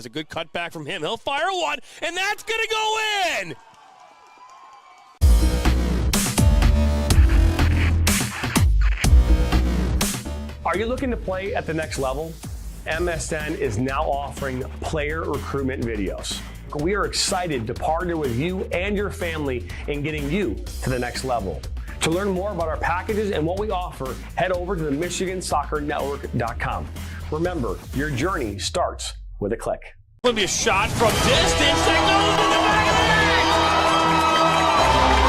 a good cutback from him. He'll fire one, and that's going to go in! Are you looking to play at the next level? MSN is now offering player recruitment videos. We are excited to partner with you and your family in getting you to the next level. To learn more about our packages and what we offer, head over to the MichiganSoccerNetwork.com. Remember, your journey starts with a click. Going to be a shot from distance that goes in the back of the net!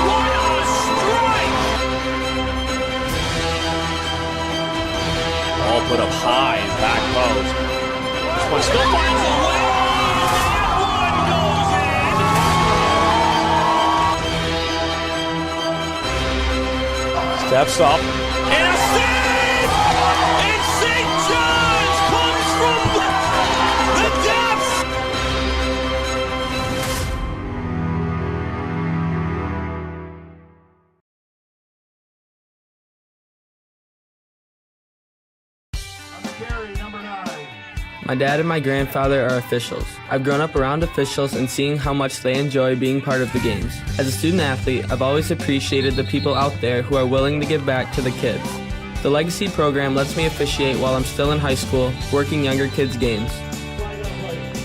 What a strike! All put up high in back post. This one still finds a way. Steps up, and a save! And St. John's comes from the depths! My dad and my grandfather are officials. I've grown up around officials and seeing how much they enjoy being part of the games. As a student athlete, I've always appreciated the people out there who are willing to give back to the kids. The Legacy program lets me officiate while I'm still in high school, working younger kids' games.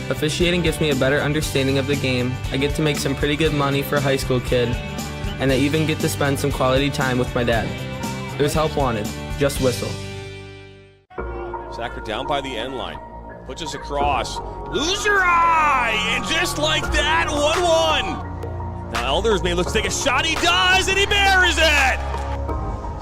Officiating gives me a better understanding of the game. I get to make some pretty good money for a high school kid, and I even get to spend some quality time with my dad. There's help wanted. Just whistle. Sacker down by the end line. Puts us across. Lose your eye! And just like that, 1-1. Now Elders may look to take a shot. He does, and he buries it!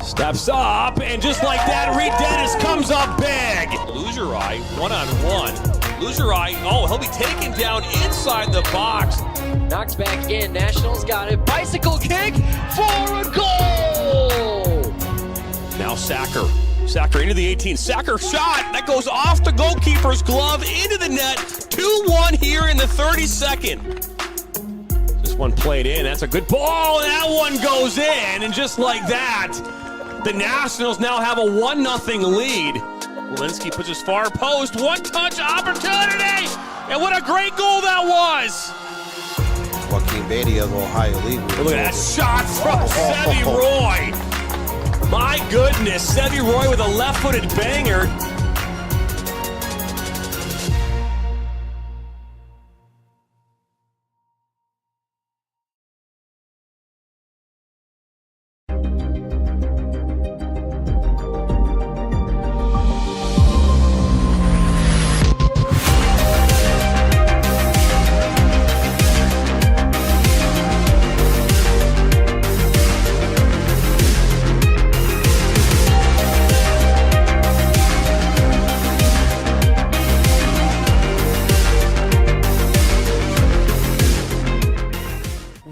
Steps up, and just like that, Reed Dennis comes up big. Lose your eye, 1-on-1. Lose your eye. Oh, he'll be taken down inside the box. Knocked back in. Nationals got it. Bicycle kick for a goal! Now Sacker. Sacker into the 18. Sacker shot. That goes off the goalkeeper's glove into the net. 2-1 here in the 32nd. This one played in. That's a good ball. And that one goes in. And just like that, the Nationals now have a 1-0 lead. Walensky puts his far post. One-touch opportunity. And what a great goal that was. Joaquin Beatty of Ohio League. Look at that shot from Sevi Roy. My goodness, Sevi Roy with a left-footed banger.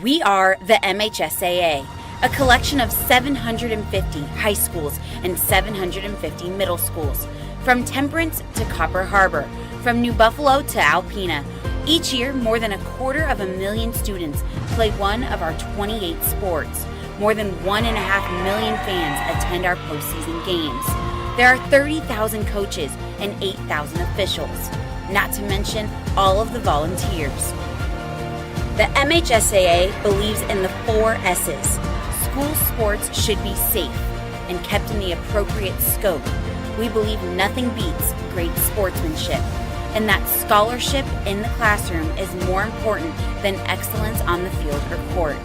We are the MHSAA, a collection of 750 high schools and 750 middle schools, from Temperance to Copper Harbor, from New Buffalo to Alpena. Each year, more than 250,000 students play one of our 28 sports. More than 1.5 million fans attend our postseason games. There are 30,000 coaches and 8,000 officials, not to mention all of the volunteers. The MHSAA believes in the 4 S's. School sports should be safe and kept in the appropriate scope. We believe nothing beats great sportsmanship, and that scholarship in the classroom is more important than excellence on the field or court.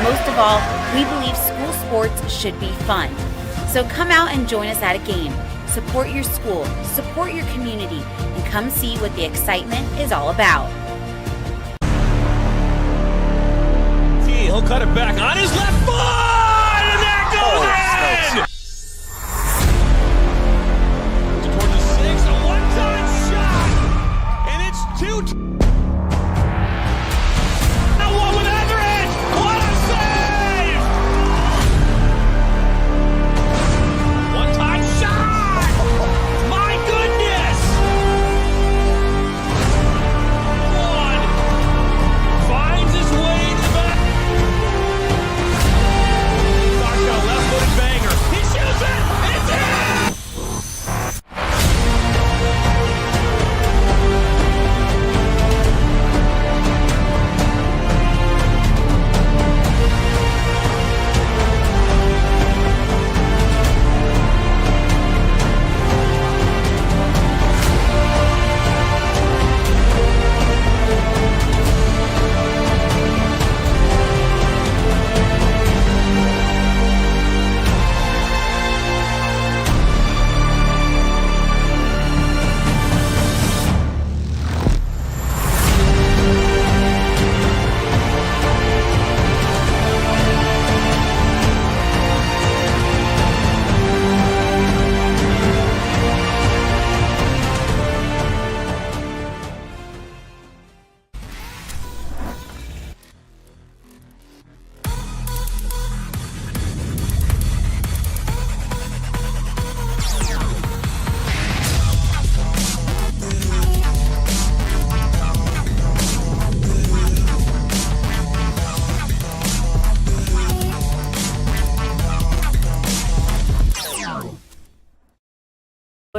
Most of all, we believe school sports should be fun. So come out and join us at a game. Support your school, support your community, and come see what the excitement is all about. He'll cut it back on his left foot, and that goes in! Towards the 6, a one-time shot, and it's 2. Now one with Everett! What a save! One-time shot! My goodness! One finds his way to the back.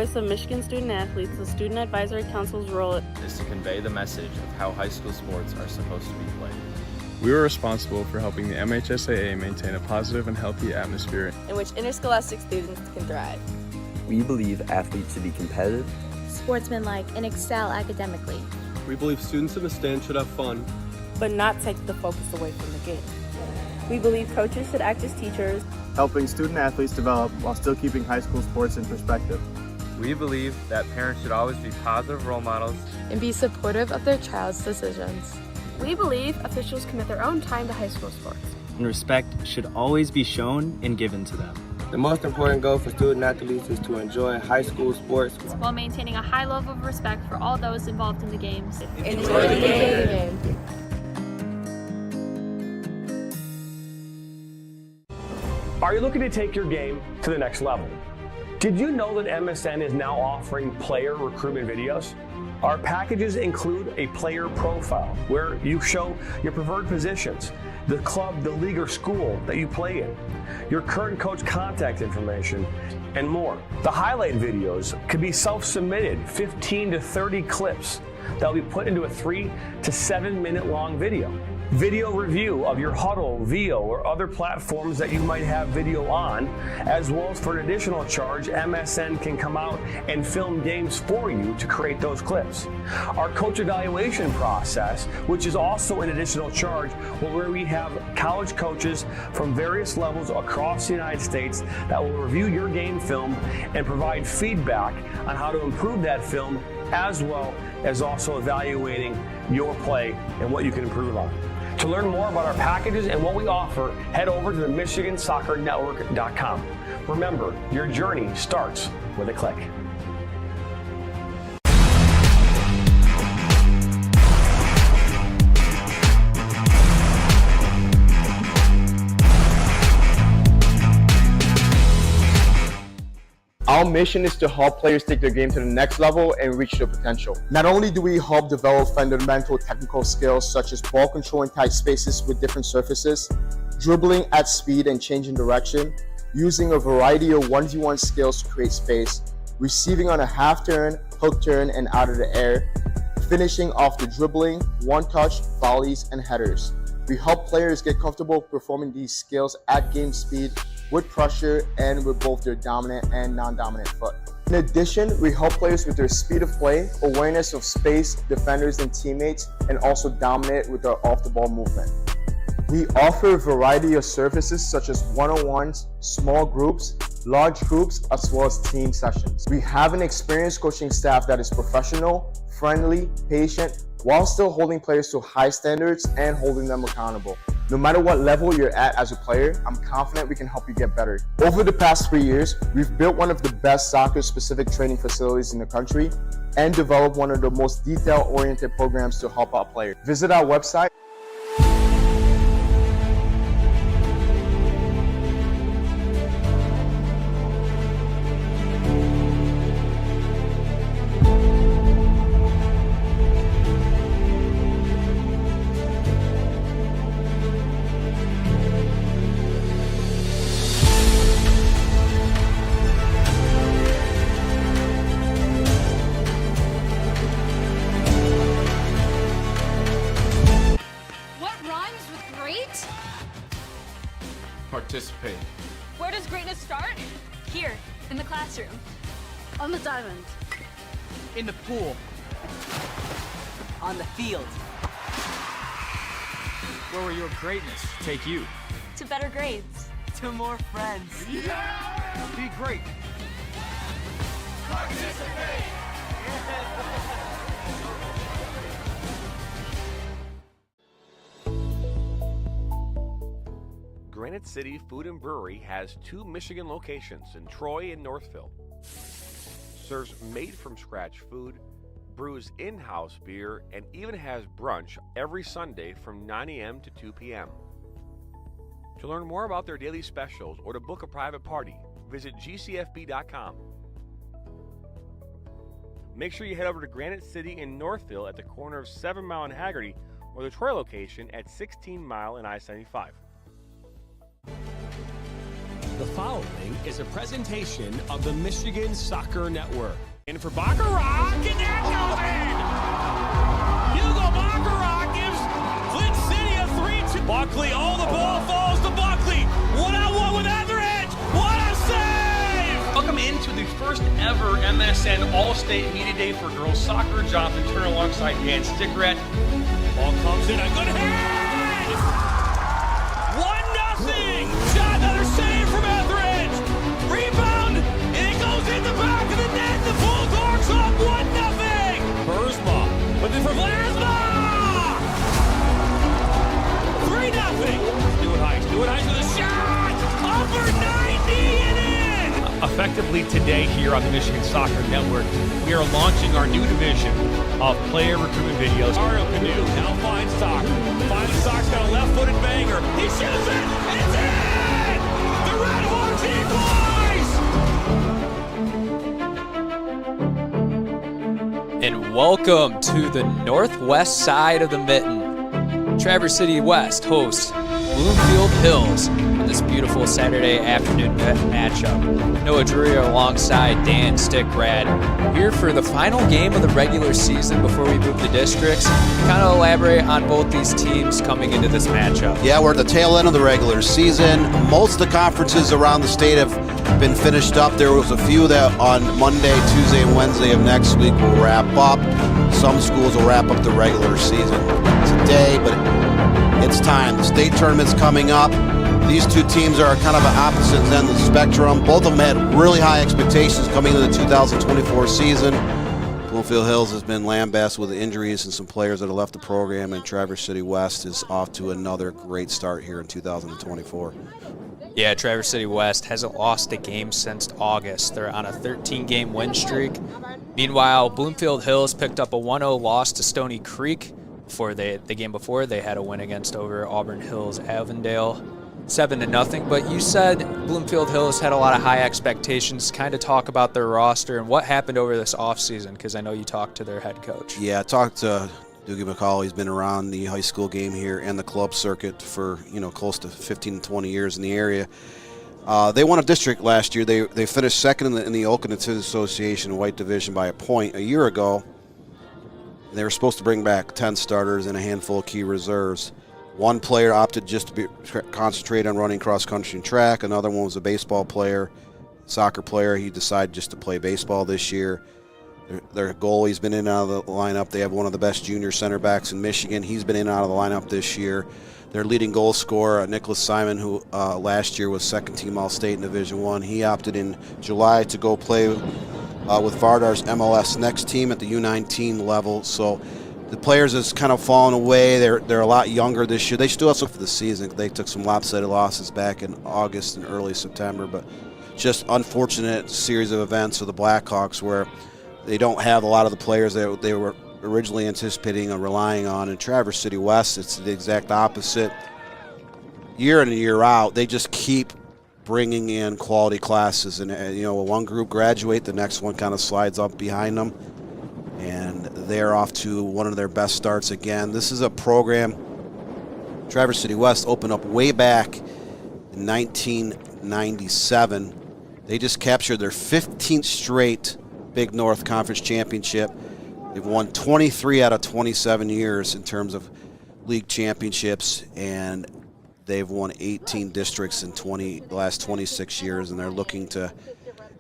voice of Michigan student-athletes, the Student Advisory Council's role is to convey the message of how high school sports are supposed to be played. We are responsible for helping the MHSAA maintain a positive and healthy atmosphere in which interscholastic students can thrive. We believe athletes should be competitive, sportsmanlike, and excel academically. We believe students in the stand should have fun, but not take the focus away from the game. We believe coaches should act as teachers, helping student athletes develop while still keeping high school sports in perspective. We believe that parents should always be positive role models and be supportive of their child's decisions. We believe officials commit their own time to high school sports. And respect should always be shown and given to them. The most important goal for student athletes is to enjoy high school sports while maintaining a high level of respect for all those involved in the games. Enjoy the game. Are you looking to take your game to the next level? Did you know that MSN is now offering player recruitment videos? Our packages include a player profile where you show your preferred positions, the club, the league, or school that you play in, your current coach contact information, and more. The highlight videos could be self-submitted, 15 to 30 clips that will be put into a 3 to 7 minute long video. Video review of your Huddle, VO, or other platforms that you might have video on, as well as for an additional charge, MSN can come out and film games for you to create those clips. Our coach evaluation process, which is also an additional charge, where we have college coaches from various levels across the United States that will review your game film and provide feedback on how to improve that film, as well as also evaluating your play and what you can improve on. To learn more about our packages and what we offer, head over to the MichiganSoccerNetwork.com. Remember, your journey starts with a click. Our mission is to help players take their game to the next level and reach their potential. Not only do we help develop fundamental technical skills such as ball control in tight spaces with different surfaces, dribbling at speed and changing direction, using a variety of 1v1 skills to create space, receiving on a half turn, hook turn, and out of the air, finishing off the dribbling, one-touch, volleys, and headers. We help players get comfortable performing these skills at game speed, with pressure, and with both their dominant and non-dominant foot. In addition, we help players with their speed of play, awareness of space, defenders and teammates, and also dominate with their off-the-ball movement. We offer a variety of services such as one-on-ones, small groups, large groups, as well as team sessions. We have an experienced coaching staff that is professional, friendly, patient, while still holding players to high standards and holding them accountable. No matter what level you're at as a player, I'm confident we can help you get better. Over the past 3 years, we've built one of the best soccer-specific training facilities in the country and developed one of the most detail-oriented programs to help out players. Visit our website. Participate. Where does greatness start? Here, in the classroom. On the diamond. In the pool. On the field. Where will your greatness take you? To better grades. To more friends. Yeah! Be great. Participate! Granite City Food and Brewery has 2 Michigan locations in Troy and Northville. Serves made-from-scratch food, brews in-house beer, and even has brunch every Sunday from 9 a.m. to 2 p.m. To learn more about their daily specials or to book a private party, visit gcfb.com. Make sure you head over to Granite City in Northville at the corner of 7 Mile and Haggerty, or the Troy location at 16 Mile and I-75. The following is a presentation of the Michigan Soccer Network. In for Baccarat, and that goes in! Hugo Baccarat gives Flint City a 3-2. Buckley, the ball falls to Buckley. 1-on-1 with Etheridge. What a save! Welcome into the first ever MSN All-State Media Day for girls soccer. Jonathan Turner alongside Dan Stickrat. Ball comes in, a good hit! 1-0! Shot, another save from Etheridge! Rebound, and it goes in the back of the net. The Bulldogs up 1-0! Burzma, looking for Vlasma! 3-0! Stewart Heiss with a shot! Over 90 and in! Effectively today here on the Michigan Soccer Network, we are launching our new division of player recruitment videos. Mario Canoe now finds Sock. Finds Sock's got a left-footed banger. He shoots it, and it's in! The Red Hawks equalize! And welcome to the northwest side of the Mitten. Traverse City West hosts Bloomfield Hills in this beautiful Saturday afternoon matchup. Noah Drury alongside Dan Stickrad here for the final game of the regular season before we move to districts. Kind of elaborate on both these teams coming into this matchup. Yeah, we're at the tail end of the regular season. Most of the conferences around the state have been finished up. There was a few that on Monday, Tuesday, and Wednesday of next week will wrap up. Some schools will wrap up the regular season today, but it's time. The state tournament's coming up. These two teams are kind of at opposite ends of the spectrum. Both of them had really high expectations coming into the 2024 season. Bloomfield Hills has been lambasted with injuries and some players that have left the program, and Traverse City West is off to another great start here in 2024. Yeah, Traverse City West hasn't lost a game since August. They're on a 13-game win streak. Meanwhile, Bloomfield Hills picked up a 1-0 loss to Stony Creek. The game before, they had a win against over Auburn Hills Avondale, 7-0. But you said Bloomfield Hills had a lot of high expectations. Kind of talk about their roster and what happened over this offseason, because I know you talked to their head coach. Yeah, I talked to Doogie McCall. He's been around the high school game here and the club circuit for close to 15 to 20 years in the area. They won a district last year. They finished second in the Oakland Association White Division by a point a year ago. They were supposed to bring back 10 starters and a handful of key reserves. One player opted just to concentrate on running cross country and track. Another one was a baseball player, soccer player. He decided just to play baseball this year. Their goalie's been in and out of the lineup. They have one of the best junior center backs in Michigan. He's been in and out of the lineup this year. Their leading goal scorer, Nicholas Simon, who last year was second-team All-State in Division I, he opted in July to go play with Vardar's MLS next team at the U19 level. So the players has kind of fallen away. They're a lot younger this year. They still have some for the season. They took some lopsided losses back in August and early September, but just unfortunate series of events for the Blackhawks where they don't have a lot of the players that they were originally anticipating and relying on. In Traverse City West, it's the exact opposite. Year in and year out, they just keep bringing in quality classes, and one group graduate, the next one kind of slides up behind them, and they're off to one of their best starts again. This is a program Traverse City West opened up way back in 1997. They just captured their 15th straight Big North Conference championship. They've won 23 out of 27 years in terms of league championships, and they've won 18 districts in the last 26 years, and they're looking to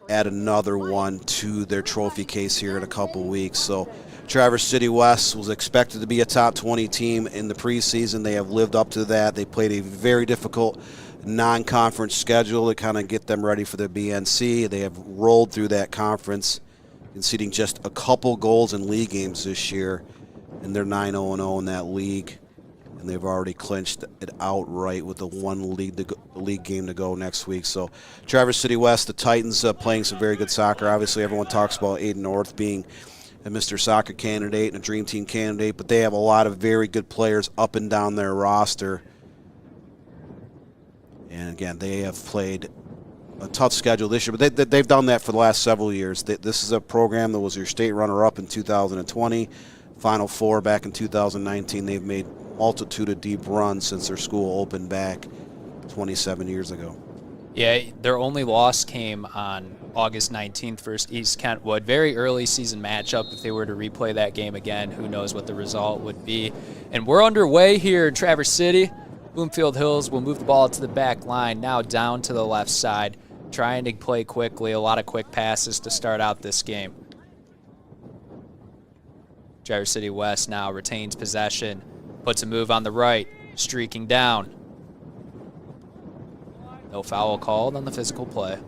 add another one to their trophy case here in a couple weeks. So Traverse City West was expected to be a top 20 team in the preseason. They have lived up to that. They played a very difficult non-conference schedule to kind of get them ready for the BNC. They have rolled through that conference, conceding just a couple goals in league games this year, and they're 9-0-0 in that league. And they've already clinched it outright with the one league game to go next week. So Traverse City West, the Titans playing some very good soccer. Obviously, everyone talks about Aiden North being a Mr. Soccer candidate and a Dream Team candidate, but they have a lot of very good players up and down their roster. And again, they have played a tough schedule this year, but they've done that for the last several years. This is a program that was your state runner-up in 2020, Final Four back in 2019. They've made multitude of deep runs since their school opened back 27 years ago. Yeah, their only loss came on August 19th versus East Kentwood. Very early season matchup. If they were to replay that game again, who knows what the result would be. And we're underway here in Traverse City. Bloomfield Hills will move the ball to the back line, now down to the left side, trying to play quickly. A lot of quick passes to start out this game. Traverse City West now retains possession, puts a move on the right, streaking down. No foul called on the physical play.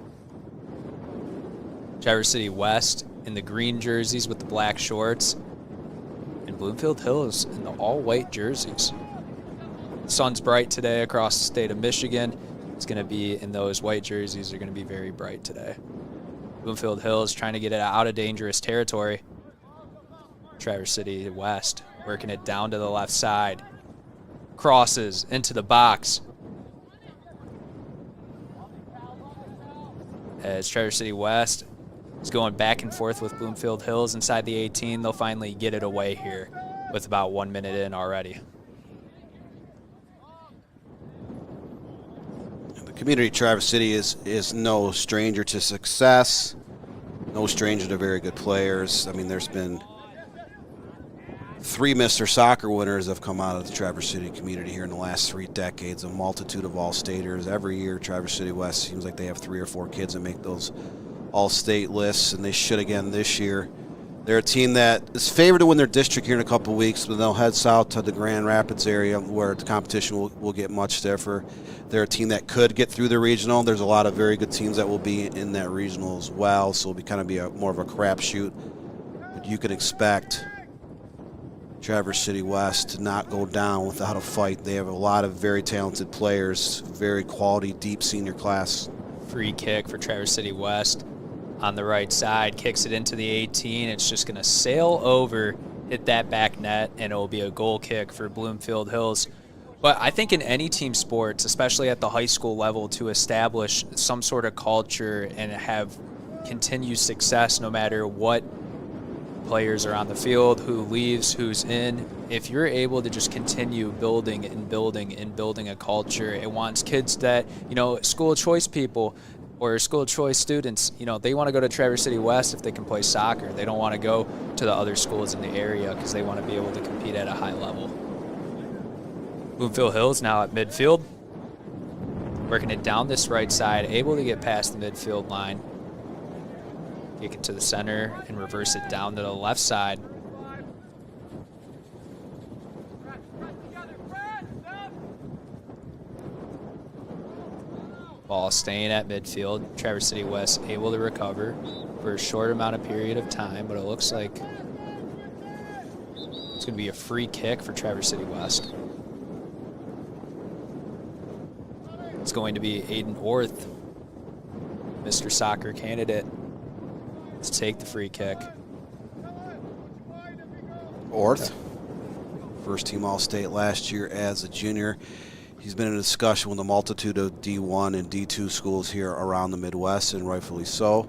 Traverse City West in the green jerseys with the black shorts, and Bloomfield Hills in the all-white jerseys. The sun's bright today across the state of Michigan. It's going to be in those white jerseys. They're going to be very bright today. Bloomfield Hills trying to get it out of dangerous territory. Traverse City West working it down to the left side. Crosses into the box. As Traverse City West is going back and forth with Bloomfield Hills inside the 18, they'll finally get it away here with about 1 minute in already. The community of Traverse City is no stranger to success, no stranger to very good players. I mean, there's been 3 Mr. Soccer winners have come out of the Traverse City community here in the last 3 decades, a multitude of all-staters. Every year, Traverse City West seems like they have 3 or 4 kids that make those all-state lists, and they should again this year. They're a team that is favored to win their district here in a couple weeks, but they'll head south to the Grand Rapids area where the competition will get much stiffer. They're a team that could get through the regional. There's a lot of very good teams that will be in that regional as well, so it'll be more of a crapshoot. But you can expect Traverse City West to not go down without a fight. They have a lot of very talented players, very quality, deep senior class. Free kick for Traverse City West on the right side, kicks it into the 18. It's just going to sail over, hit that back net, and it will be a goal kick for Bloomfield Hills. But I think in any team sports, especially at the high school level, to establish some sort of culture and have continued success no matter what players are on the field, who leaves, who's in. If you're able to just continue building and building and building a culture, it wants kids that, school choice people or school choice students, they want to go to Traverse City West if they can play soccer. They don't want to go to the other schools in the area because they want to be able to compete at a high level. Bloomfield Hills now at midfield, working it down this right side, able to get past the midfield line. Kick it to the center and reverse it down to the left side. Ball staying at midfield. Traverse City West able to recover for a short amount of period of time, but it looks like it's going to be a free kick for Traverse City West. It's going to be Aiden Orth, Mr. Soccer candidate, to take the free kick. Orth, first team All-State last year as a junior. He's been in a discussion with a multitude of D1 and D2 schools here around the Midwest, and rightfully so.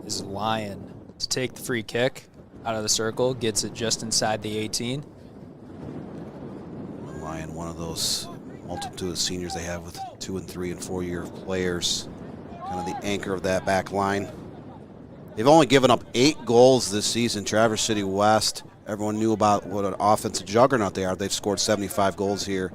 This is Lyon to take the free kick out of the circle, gets it just inside the 18. Lyon, one of those multitude of seniors they have with 2- and 3- and 4-year players, kind of the anchor of that back line. They've only given up 8 goals this season. Traverse City West, everyone knew about what an offensive juggernaut they are. They've scored 75 goals here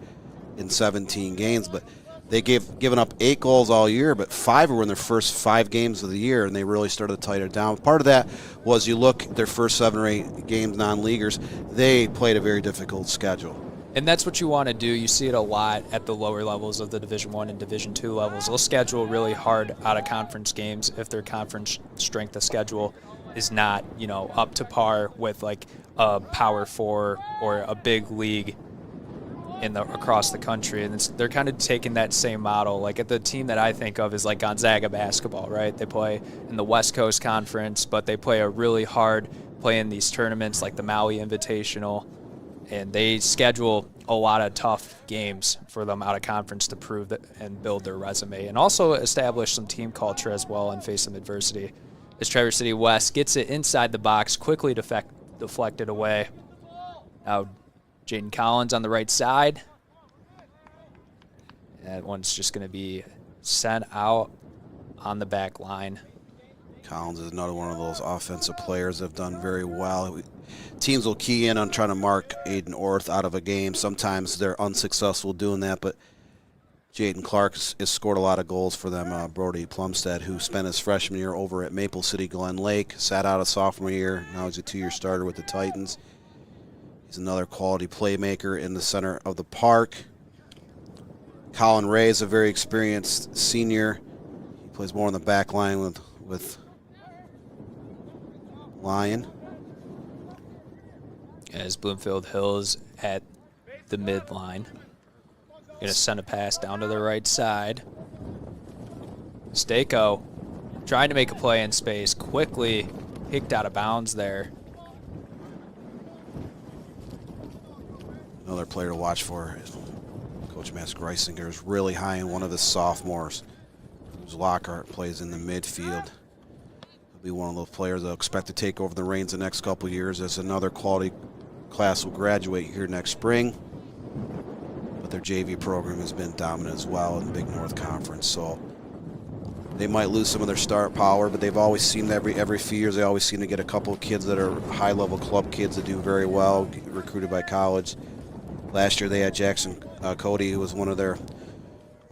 in 17 games, but given up 8 goals all year, but 5 were in their first 5 games of the year, and they really started to tighten it down. Part of that was you look at their first 7 or 8 games, non-leaguers, they played a very difficult schedule. And that's what you want to do. You see it a lot at the lower levels of the Division I and Division II levels. They'll schedule really hard out-of-conference games if their conference strength of schedule is not, up to par with like a Power 4 or a big league across the country. And they're kind of taking that same model. Like at the team that I think of is like Gonzaga basketball, right? They play in the West Coast Conference, but they play a really hard play in these tournaments like the Maui Invitational. And they schedule a lot of tough games for them out of conference to prove that and build their resume, and also establish some team culture as well and face some adversity. As Traverse City West gets it inside the box, quickly deflected away. Now Jaden Collins on the right side. that one's just going to be sent out on the back line. Collins is another one of those offensive players that have done very well. Teams will key in on trying to mark Aiden Orth out of a game. Sometimes they're unsuccessful doing that, but Jaden Clark has scored a lot of goals for them. Brody Plumstead, who spent his freshman year over at Maple City Glen Lake, sat out a sophomore year. Now he's a 2-year starter with the Titans. He's another quality playmaker in the center of the park. Colin Ray is a very experienced senior. He plays more on the back line with Lyon. As Bloomfield Hills at the midline. Going to send a pass down to the right side. Stako trying to make a play in space. Quickly kicked out of bounds there. Another player to watch for. Coach Matt Greisinger is really high in one of his sophomores, whose Lockhart plays in the midfield. He'll be one of those players that expect to take over the reins the next couple of years, as another quality class will graduate here next spring. But their JV program has been dominant as well in the Big North Conference, so they might lose some of their start power, but they've always seemed every few years they always seem to get a couple of kids that are high-level club kids that do very well, recruited by college. Last year they had Jackson Cody, who was one of their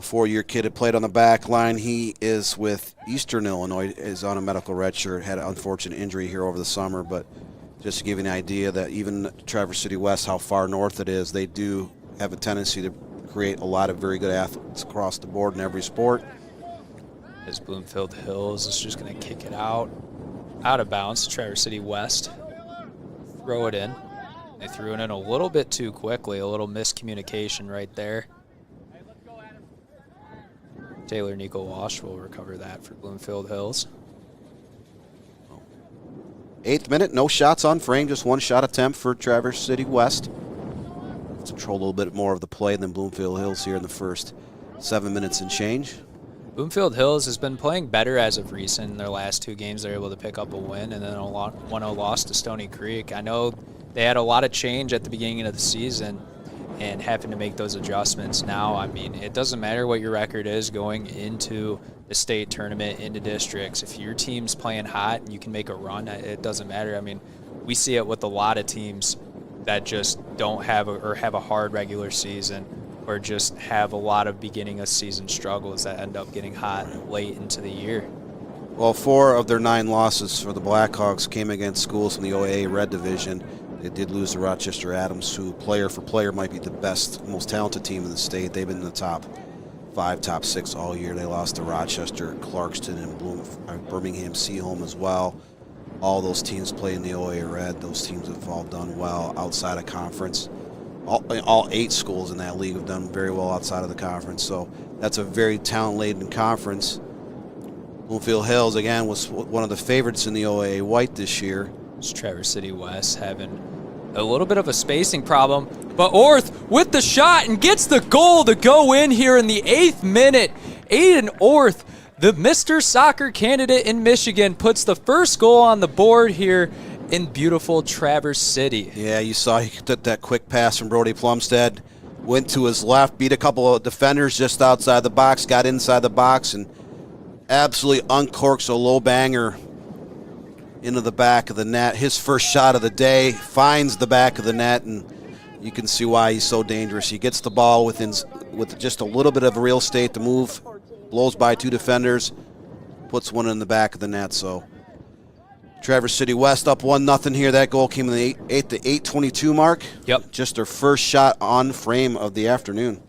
4-year kid that played on the back line. He is with Eastern Illinois, is on a medical red shirt, had an unfortunate injury here over the summer, but just to give you an idea that even Traverse City West, how far north it is, they do have a tendency to create a lot of very good athletes across the board in every sport. As Bloomfield Hills is just going to kick it out of bounds to Traverse City West. Throw it in. They threw it in a little bit too quickly, a little miscommunication right there. Taylor Nico Walsh will recover that for Bloomfield Hills. 8th minute, no shots on frame, just one shot attempt for Traverse City West. Control a little bit more of the play than Bloomfield Hills here in the first 7 minutes and change. Bloomfield Hills has been playing better as of recent. In their last 2 games, they're able to pick up a win and then a 1-0 loss to Stony Creek. I know they had a lot of change at the beginning of the season and having to make those adjustments now. I mean, it doesn't matter what your record is going into the state tournament, into districts. If your team's playing hot and you can make a run, it doesn't matter. I mean, we see it with a lot of teams that just don't have have a hard regular season or just have a lot of beginning of season struggles that end up getting hot late into the year. Well, 4 of their 9 losses for the Blackhawks came against schools in the OAA Red Division. They did lose to Rochester Adams, who player for player might be the best, most talented team in the state. They've been in the top 5, top 6 all year. They lost to Rochester, Clarkston, and Birmingham Seaholm as well. All those teams play in the OAA Red. Those teams have all done well outside of conference. All 8 schools in that league have done very well outside of the conference. So that's a very talent-laden conference. Bloomfield Hills, again, was one of the favorites in the OAA White this year. It's Traverse City West having a little bit of a spacing problem, but Orth with the shot and gets the goal to go in here in the 8th minute. Aiden Orth, the Mr. Soccer candidate in Michigan, puts the first goal on the board here in beautiful Traverse City. Yeah, you saw he took that quick pass from Brody Plumstead, went to his left, beat a couple of defenders just outside the box, got inside the box, and absolutely uncorks a low banger into the back of the net. His first shot of the day finds the back of the net, and you can see why he's so dangerous. He gets the ball with just a little bit of real estate to move, blows by 2 defenders, puts one in the back of the net. So Traverse City West up 1-0 here. That goal came in the 8:22 mark. Yep. Just their first shot on frame of the afternoon.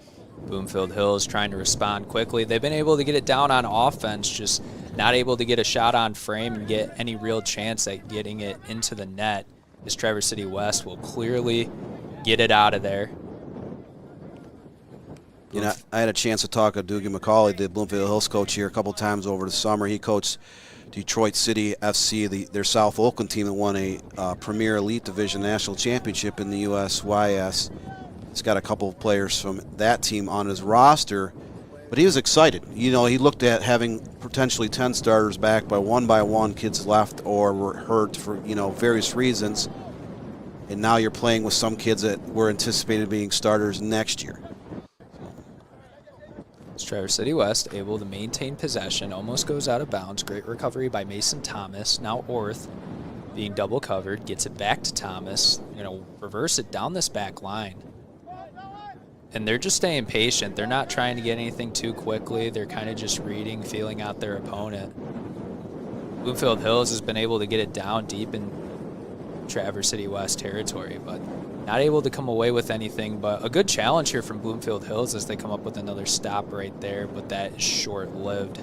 Bloomfield Hills trying to respond quickly. They've been able to get it down on offense, just not able to get a shot on frame and get any real chance at getting it into the net. As Traverse City West will clearly get it out of there. You know, I had a chance to talk to Doogie McCauley, the Bloomfield Hills coach here, a couple times over the summer. He coached Detroit City FC, their South Oakland team that won a Premier Elite Division National Championship in the USYS. He's got a couple of players from that team on his roster, but he was excited. You know, he looked at having potentially 10 starters back by one kids left or were hurt for, various reasons. And now you're playing with some kids that were anticipated being starters next year. It's Traverse City West able to maintain possession, almost goes out of bounds. Great recovery by Mason Thomas. Now Orth being double covered, gets it back to Thomas. Going to reverse it down this back line. And they're just staying patient. They're not trying to get anything too quickly. They're kind of just reading, feeling out their opponent. Bloomfield Hills has been able to get it down deep in Traverse City West territory, but not able to come away with anything. But a good challenge here from Bloomfield Hills as they come up with another stop right there, but that is short-lived.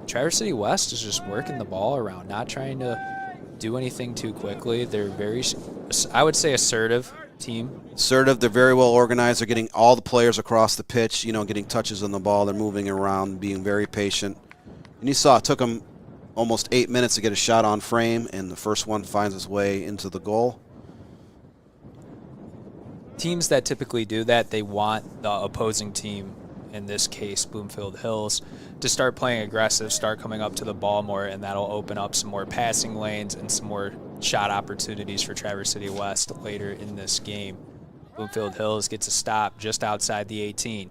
Traverse City West is just working the ball around, not trying to do anything too quickly. They're very, I would say, assertive team. Assertive, they're very well organized. They're getting all the players across the pitch, you know, getting touches on the ball. They're moving around, being very patient. And you saw it took them almost 8 minutes to get a shot on frame, and the first one finds its way into the goal. Teams that typically do that, they want the opposing team, in this case Bloomfield Hills, to start playing aggressive, start coming up to the ball more, and that'll open up some more passing lanes and some more shot opportunities for Traverse City West later in this game. Bloomfield Hills gets a stop just outside the 18.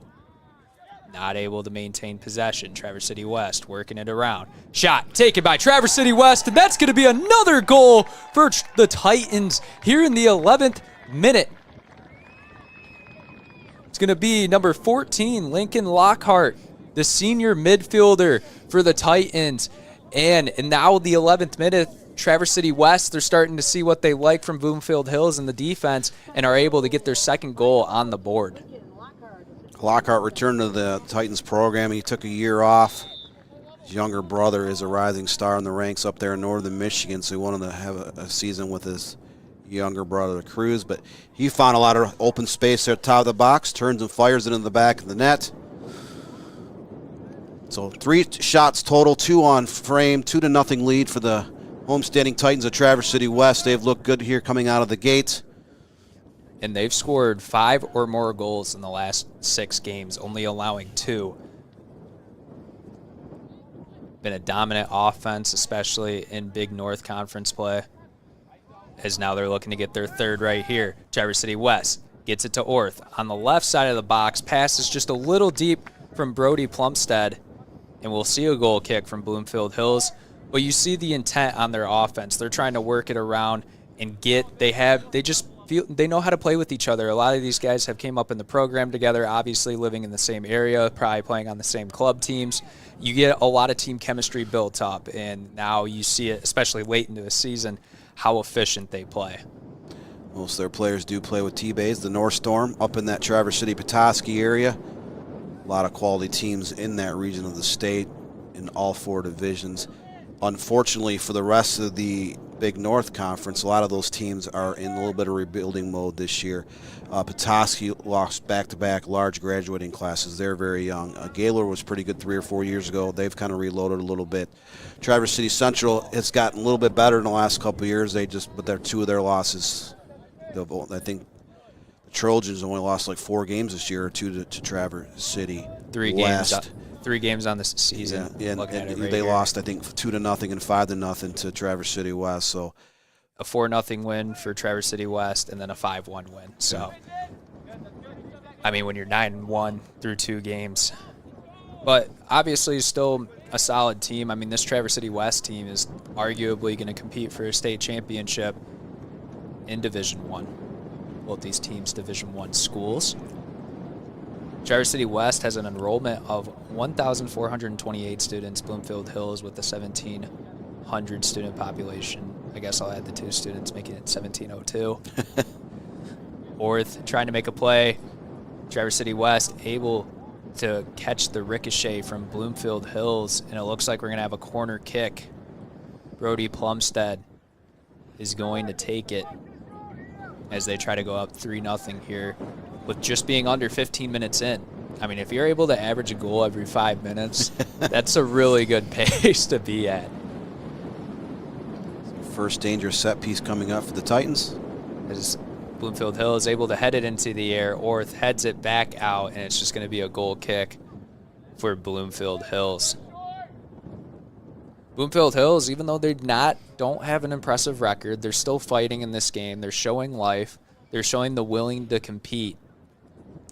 Not able to maintain possession. Traverse City West working it around. Shot taken by Traverse City West, and that's going to be another goal for the Titans here in the 11th minute. It's going to be number 14, Lincoln Lockhart, the senior midfielder for the Titans. And now the 11th minute, Traverse City West, they're starting to see what they like from Bloomfield Hills in the defense and are able to get their second goal on the board. Lockhart returned to the Titans program. He took a year off. His younger brother is a rising star in the ranks up there in northern Michigan, so he wanted to have a season with his younger brother, Cruz. But he found a lot of open space there at the top of the box, turns and fires it into the back of the net. So 3 shots total, 2 on frame, 2-0 lead for the homestanding Titans of Traverse City West. They've looked good here coming out of the gate. And they've scored 5 or more goals in the last 6 games, only allowing 2. Been a dominant offense, especially in Big North Conference play, as now they're looking to get their third right here. Traverse City West gets it to Orth. On the left side of the box, pass is just a little deep from Brody Plumstead, and we'll see a goal kick from Bloomfield Hills. But you see the intent on their offense. They're trying to work it around and they know how to play with each other. A lot of these guys have came up in the program together, obviously living in the same area, probably playing on the same club teams. You get a lot of team chemistry built up, and now you see it, especially late into the season, how efficient they play. Most of their players do play with T-Bays, the North Storm, up in that Traverse City, Petoskey area. A lot of quality teams in that region of the state in all 4 divisions. Unfortunately for the rest of the Big North Conference, a lot of those teams are in a little bit of rebuilding mode this year. Petoskey lost back-to-back large graduating classes. They're very young. Gaylord was pretty good 3 or 4 years ago. They've kind of reloaded a little bit. Traverse City Central has gotten a little bit better in the last couple of years. But they're 2 of their losses. I think the Trojans only lost like 4 games this year, or 2 to Traverse City 3 West. games. 3 games on this season. Yeah, and they lost, I think, 2-0 and 5-0 to Traverse City West. So a 4-0 win for Traverse City West, and then a 5-1 win. So, I mean, when you're 9-1 through 2 games, but obviously still a solid team. I mean, this Traverse City West team is arguably going to compete for a state championship in Division I. Both these teams Division I schools. Traverse City West has an enrollment of 1,428 students. Bloomfield Hills with a 1,700 student population. I guess I'll add the 2 students, making it 1,702. Orth trying to make a play. Traverse City West able to catch the ricochet from Bloomfield Hills, and it looks like we're going to have a corner kick. Brody Plumstead is going to take it as they try to go up 3-0 here, with just being under 15 minutes in. I mean, if you're able to average a goal every 5 minutes, that's a really good pace to be at. First dangerous set piece coming up for the Titans. As Bloomfield Hill is able to head it into the air, Orth heads it back out, and it's just going to be a goal kick for Bloomfield Hills. Bloomfield Hills, even though they don't have an impressive record, they're still fighting in this game. They're showing life. They're showing the willing to compete.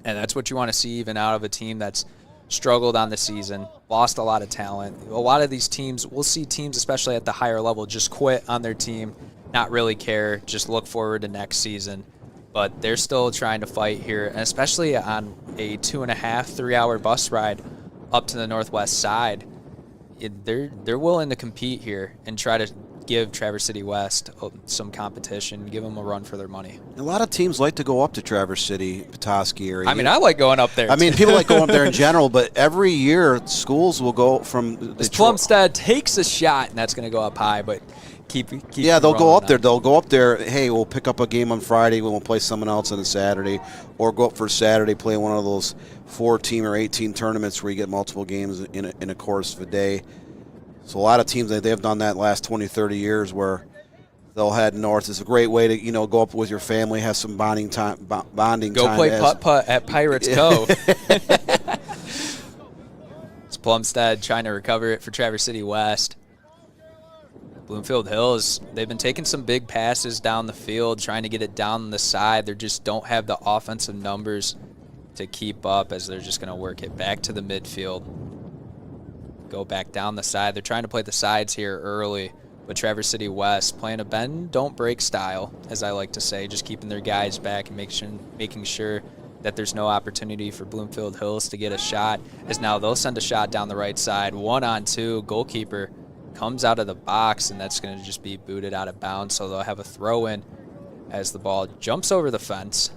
And that's what you want to see even out of a team that's struggled on the season, lost a lot of talent. A lot of these teams, we'll see teams, especially at the higher level, just quit on their team, not really care, just look forward to next season. But they're still trying to fight here, and especially on a 2.5, 3 hour bus ride up to the northwest side. They're willing to compete here and try to give Traverse City West some competition, give them a run for their money. A lot of teams like to go up to Traverse City, Petoskey area. I mean, I like going up there. I mean, people like going up there in general, but every year schools will go from Plumstead takes a shot, and that's going to go up high, but keep yeah, they'll go up there. They'll go up there. Hey, we'll pick up a game on Friday. We'll play someone else on a Saturday, or go up for Saturday, play one of those 4-team or 8-team tournaments where you get multiple games in a course of a day. So a lot of teams, they've done that last 20, 30 years where they'll head north. It's a great way to, go up with your family, have some bonding time. Go play putt-putt at Pirates Cove. It's Plumstead trying to recover it for Traverse City West. Bloomfield Hills, they've been taking some big passes down the field, trying to get it down the side. They just don't have the offensive numbers to keep up, as they're just going to work it back to the midfield. Go back down the side. They're trying to play the sides here early, but Traverse City West playing a bend, don't break style, as I like to say, just keeping their guys back and making sure that there's no opportunity for Bloomfield Hills to get a shot, as now they'll send a shot down the right side. 1-on-2, goalkeeper comes out of the box, and that's going to just be booted out of bounds, so they'll have a throw in as the ball jumps over the fence.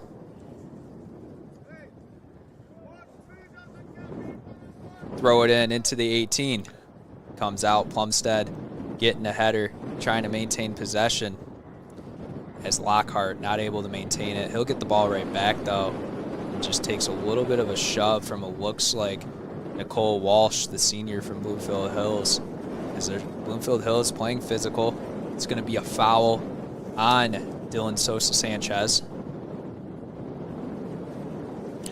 Throw it into the 18. Comes out, Plumstead getting a header, trying to maintain possession, as Lockhart not able to maintain it. He'll get the ball right back, though. It just takes a little bit of a shove from what looks like Nicole Walsh, the senior from Bloomfield Hills. As Bloomfield Hills playing physical, it's going to be a foul on Dylan Sosa Sanchez.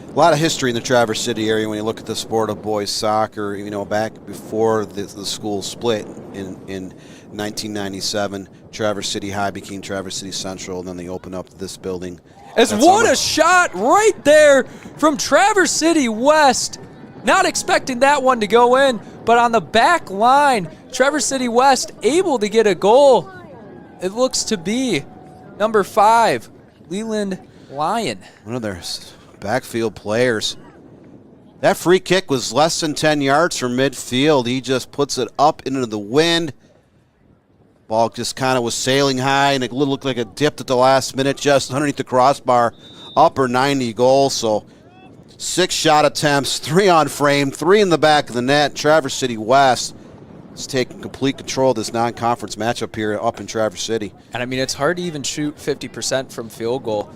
A lot of history in the Traverse City area when you look at the sport of boys soccer. Back before the school split in 1997, Traverse City High became Traverse City Central, and then they opened up this building. What a shot right there from Traverse City West. Not expecting that one to go in, but on the back line, Traverse City West able to get a goal. It looks to be number 5, Leland Lyon. One of their backfield players. That free kick was less than 10 yards from midfield. He just puts it up into the wind. Ball just kind of was sailing high, and it looked like it dipped at the last minute just underneath the crossbar. Upper 90 goal. So 6 shot attempts, 3 on frame, 3 in the back of the net. Traverse City West is taking complete control of this non-conference matchup here up in Traverse City. And I mean, it's hard to even shoot 50% from field goal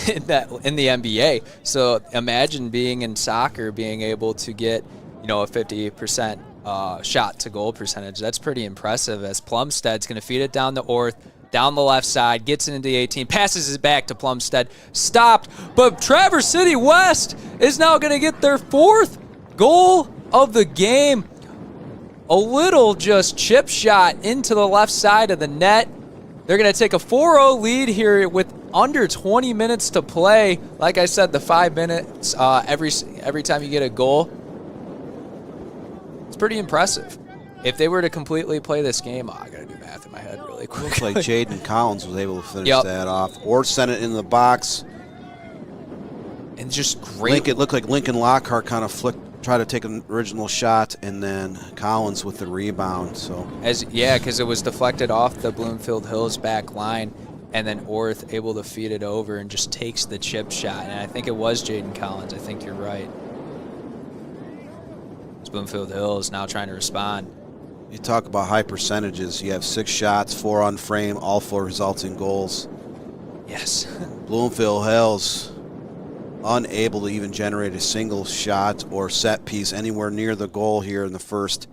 in the NBA. So imagine being in soccer, being able to get, a 50% shot to goal percentage. That's pretty impressive, as Plumstead's going to feed it down to Orth, down the left side, gets into the 18, passes it back to Plumstead, stopped, but Traverse City West is now going to get their 4th goal of the game. A little just chip shot into the left side of the net. They're going to take a 4-0 lead here with under 20 minutes to play. Like I said, the 5 minutes every time you get a goal. It's pretty impressive. If they were to completely play this game, I got to do math in my head really quick. Looks like Jaden Collins was able to finish that off, or send it in the box. And just great. It looked like Lincoln Lockhart kind of tried to take an original shot, and then Collins with the rebound. So because it was deflected off the Bloomfield Hills back line, and then Orth able to feed it over and just takes the chip shot. And I think it was Jaden Collins. I think you're right. Bloomfield Hills now trying to respond. You talk about high percentages. You have 6 shots, 4 on frame, all 4 resulting goals. Yes. Bloomfield Hills unable to even generate a single shot or set piece anywhere near the goal here in the first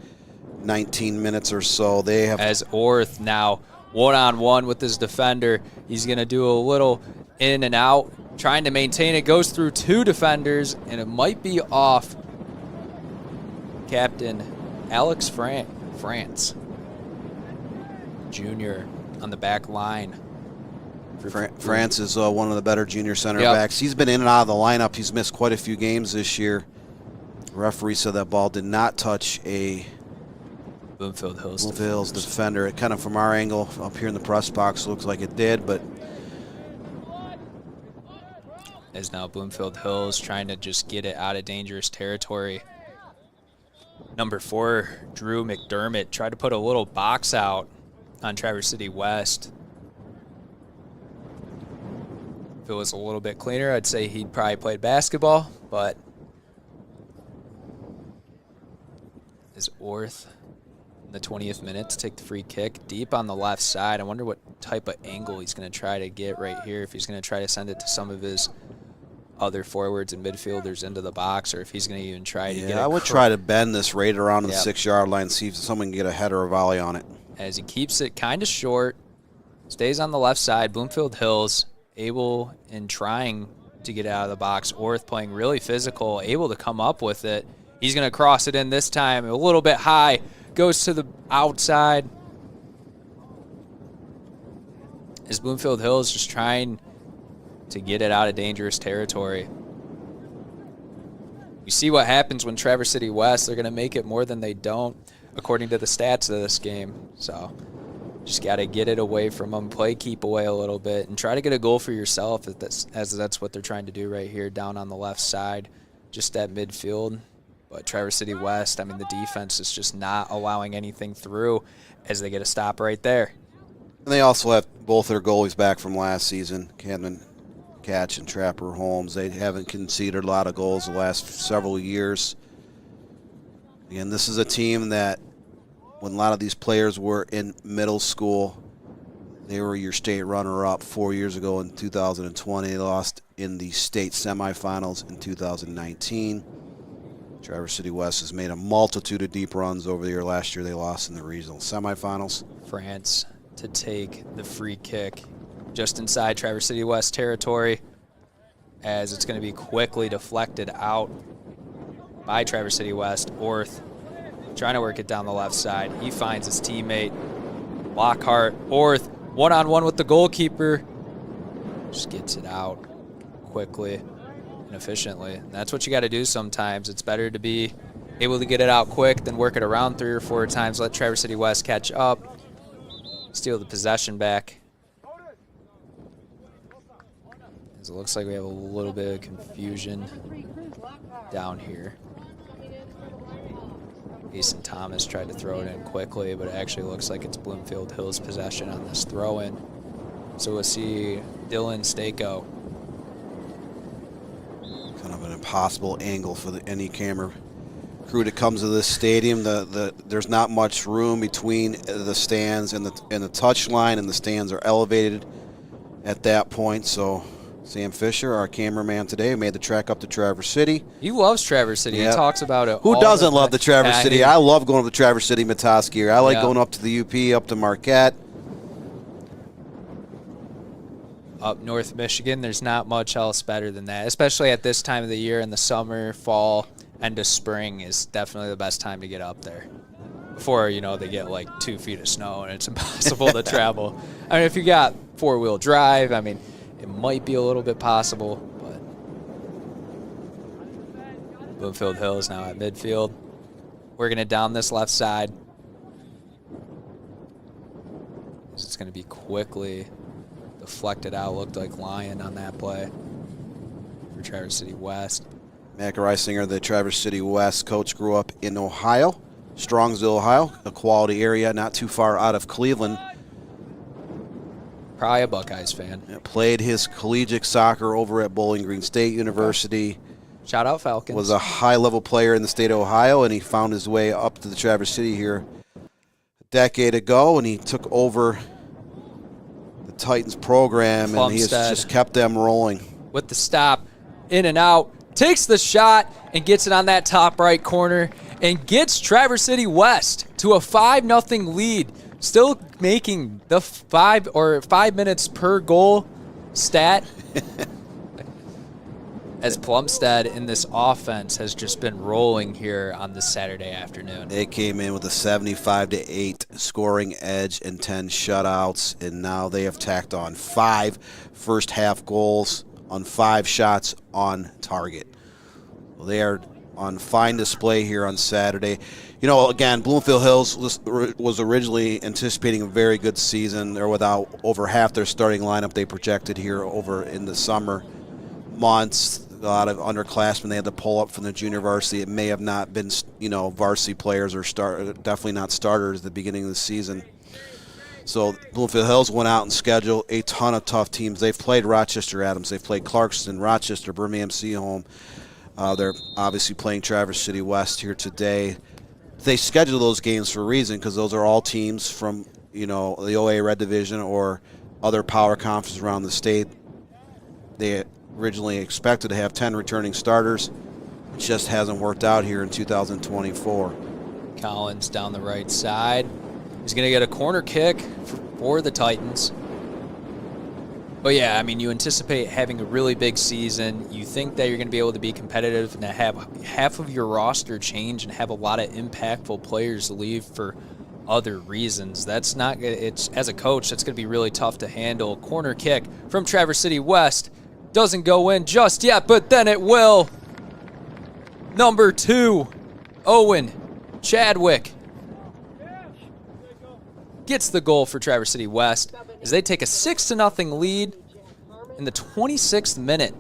19 minutes or so. They have, as Orth now 1-on-1 with his defender. He's going to do a little in and out, trying to maintain it. Goes through 2 defenders, and it might be off Captain Alex France Jr. on the back line. France is one of the better junior center backs. He's been in and out of the lineup. He's missed quite a few games this year. The referee said that ball did not touch a Bloomfield Hills defender. It kind of from our angle up here in the press box looks like it did, but is now Bloomfield Hills trying to just get it out of dangerous territory. Number 4, Drew McDermott, tried to put a little box out on Traverse City West. If it was a little bit cleaner, I'd say he'd probably played basketball, but is Orth in the 20th minute to take the free kick deep on the left side. I wonder what type of angle he's going to try to get right here, if he's going to try to send it to some of his other forwards and midfielders into the box, or if he's going to even try to get it. I would try to bend this right around the 6-yard line, see if someone can get a header or volley on it. As he keeps it kind of short, stays on the left side. Bloomfield Hills able and trying to get out of the box. Orth playing really physical, able to come up with it. He's going to cross it in this time, a little bit high, goes to the outside. As Bloomfield Hills just trying to get it out of dangerous territory. You see what happens when Traverse City West, they're going to make it more than they don't, according to the stats of this game. So just got to get it away from them, play keep away a little bit, and try to get a goal for yourself, as that's what they're trying to do right here down on the left side, just at midfield. But Traverse City West, I mean, the defense is just not allowing anything through as they get a stop right there. And they also have both their goalies back from last season, Camden Catch and Trapper Holmes. They haven't conceded a lot of goals the last several years. Again, this is a team that when a lot of these players were in middle school, they were your state runner-up 4 years ago in 2020. They lost in the state semifinals in 2019. Traverse City West has made a multitude of deep runs over the year. Last year they lost in the regional semifinals. France to take the free kick just inside Traverse City West territory, as it's going to be quickly deflected out by Traverse City West. Orth trying to work it down the left side. He finds his teammate, Lockhart. Orth one-on-one with the goalkeeper. Just gets it out quickly and efficiently. And that's what you got to do sometimes. It's better to be able to get it out quick than work it around 3 or 4 times, let Traverse City West catch up, steal the possession back. As it looks like we have a little bit of confusion down here. Mason Thomas tried to throw it in quickly, but it actually looks like it's Bloomfield Hills possession on this throw-in. So we'll see Dylan Stako. Kind of an impossible angle for any camera crew that comes to this stadium. There's not much room between the stands and the touch line, and the stands are elevated at that point. So Sam Fisher, our cameraman today, made the trek up to Traverse City. He loves Traverse City. Yep. He talks about it. Who doesn't love the Traverse City? I love going to the Traverse City Metoskey. I like going up to the UP, up to Marquette. Up North Michigan, there's not much else better than that, especially at this time of the year in the summer, fall, end of spring is definitely the best time to get up there. Before, they get like 2 feet of snow and it's impossible to travel. I mean, if you got 4-wheel drive, I mean, it might be a little bit possible, but Bloomfield Hills now at midfield. Working it down this left side. It's going to be quickly deflected out. Looked like Lyon on that play for Traverse City West. Mac Reisinger, the Traverse City West coach, grew up in Ohio, Strongsville, Ohio, a quality area not too far out of Cleveland. Probably a Buckeyes fan. Played his collegiate soccer over at Bowling Green State University. Shout out Falcons. Was a high-level player in the state of Ohio, and he found his way up to the Traverse City here a decade ago, and he took over the Titans program, and he has just kept them rolling. With the stop, in and out, takes the shot and gets it on that top right corner and gets Traverse City West to a 5-0 lead. Still making the 5 minutes per goal stat. As Plumstead in this offense has just been rolling here on this Saturday afternoon. They came in with a 75-8 scoring edge and 10 shutouts, and now they have tacked on 5 first-half goals on 5 shots on target. Well, they are on fine display here on Saturday. You know, again, Bloomfield Hills was originally anticipating a very good season. They're without over half their starting lineup they projected here over in the summer months. A lot of underclassmen they had to pull up from the junior varsity. It may have not been, you know, varsity players or definitely not starters at the beginning of the season. So Bloomfield Hills went out and scheduled a ton of tough teams. They've played Rochester Adams. They've played Clarkston, Rochester, Birmingham Seaholm. They're obviously playing Traverse City West here today. They schedule those games for a reason because those are all teams from, you know, the OA Red Division or other power conferences around the state. They originally expected to have 10 returning starters. It just hasn't worked out here in 2024. Collins down the right side. He's going to get a corner kick for the Titans. But yeah, I mean, you anticipate having a really big season. You think that you're going to be able to be competitive and have half of your roster change and have a lot of impactful players leave for other reasons. That's not, it's, as a coach, that's going to be really tough to handle. Corner kick from Traverse City West doesn't go in just yet, but then it will. Number 2, Owen Chadwick gets the goal for Traverse City West as they take a 6-0 lead in the 26th minute.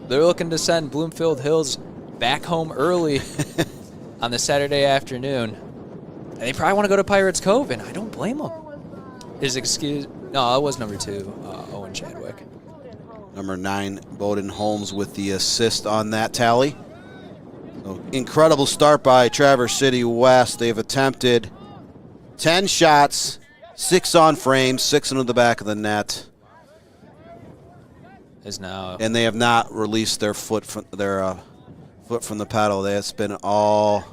They're looking to send Bloomfield Hills back home early on the Saturday afternoon. And they probably want to go to Pirates Cove, and I don't blame them. No, it was number 2, Owen Chadwick. Number 9, Bowden Holmes with the assist on that tally. So, incredible start by Traverse City West. They've attempted 10 shots, 6 on frame, 6 into the back of the net. And they have not released their foot from the pedal. That's been all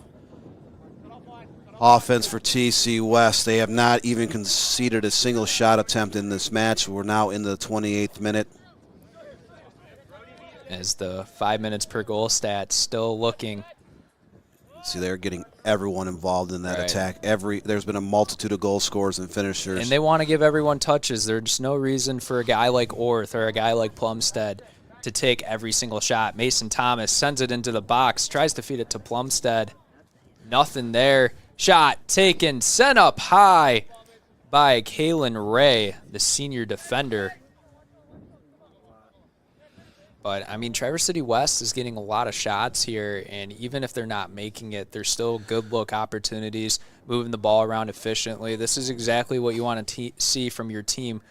offense for TC West. They have not even conceded a single shot attempt in this match. We're now in the 28th minute. As the 5 minutes per goal stat still looking. See, they're getting everyone involved in that attack. There's been a multitude of goal scorers and finishers. And they want to give everyone touches. There's no reason for a guy like Orth or a guy like Plumstead to take every single shot. Mason Thomas sends it into the box, tries to feed it to Plumstead. Nothing there. Shot taken, sent up high by Kalen Ray, the senior defender. But, I mean, Traverse City West is getting a lot of shots here, and even if they're not making it, there's still good look opportunities, moving the ball around efficiently. This is exactly what you want to see from your team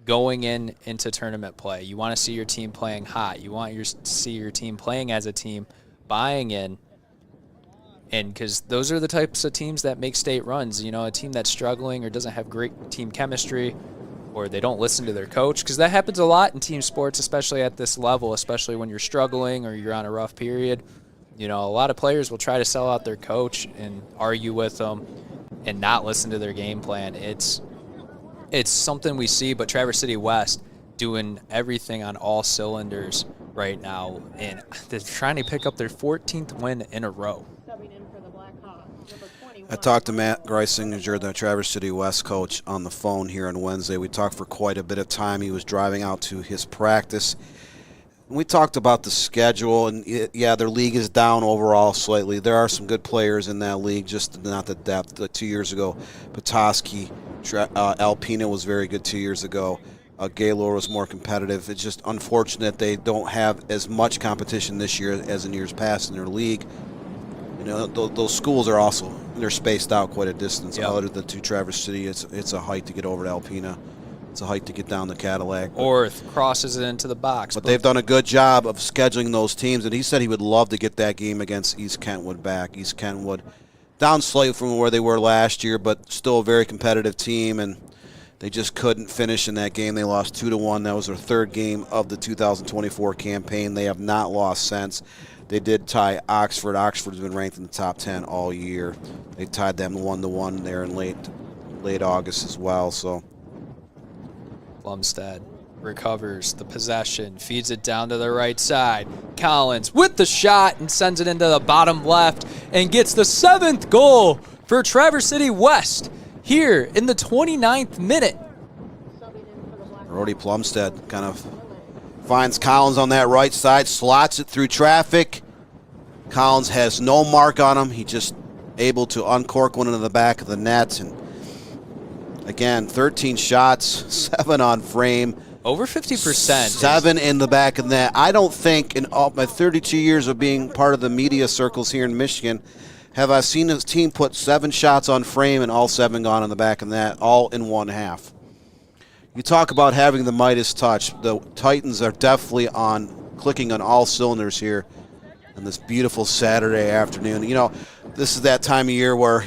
going into tournament play. You want to see your team playing hot. You want to see your team playing as a team, buying in. And because those are the types of teams that make state runs. You know, a team that's struggling or doesn't have great team chemistry, or they don't listen to their coach, because that happens a lot in team sports, especially at this level, especially when you're struggling or you're on a rough period. You know, a lot of players will try to sell out their coach and argue with them and not listen to their game plan. It's something we see, but Traverse City West doing everything on all cylinders right now, and they're trying to pick up their 14th win in a row. I talked to Matt Greisinger, the Traverse City West coach, on the phone here on Wednesday. We talked for quite a bit of time. He was driving out to his practice. We talked about the schedule, and yeah, their league is down overall slightly. There are some good players in that league, just not the depth. Like 2 years ago, Petoskey, Alpena was very good 2 years ago. Gaylord was more competitive. It's just unfortunate they don't have as much competition this year as in years past in their league. You know, those schools are also, they're spaced out quite a distance. Yep. Other than to Traverse City, it's a hike to get over to Alpena. It's a hike to get down to Cadillac. Orth crosses it into the box. But they've done a good job of scheduling those teams, and he said he would love to get that game against East Kentwood back. East Kentwood down slightly from where they were last year, but still a very competitive team, and they just couldn't finish in that game. They lost 2-1. That was their third game of the 2024 campaign. They have not lost since. They did tie Oxford. Oxford's been ranked in the top 10 all year. They tied them 1-1 there in late August as well. So Plumstead recovers the possession, feeds it down to the right side. Collins with the shot and sends it into the bottom left and gets the 7th goal for Traverse City West here in the 29th minute. Brody Plumstead kind of finds Collins on that right side, slots it through traffic. Collins has no mark on him. He just able to uncork one into the back of the net. And again, 13 shots, 7 on frame. Over 50%. 7 in the back of the net. I don't think in all my 32 years of being part of the media circles here in Michigan have I seen his team put 7 shots on frame and all 7 gone in the back of the net, all in one half. You talk about having the Midas touch. The Titans are definitely clicking on all cylinders here on this beautiful Saturday afternoon. You know, this is that time of year where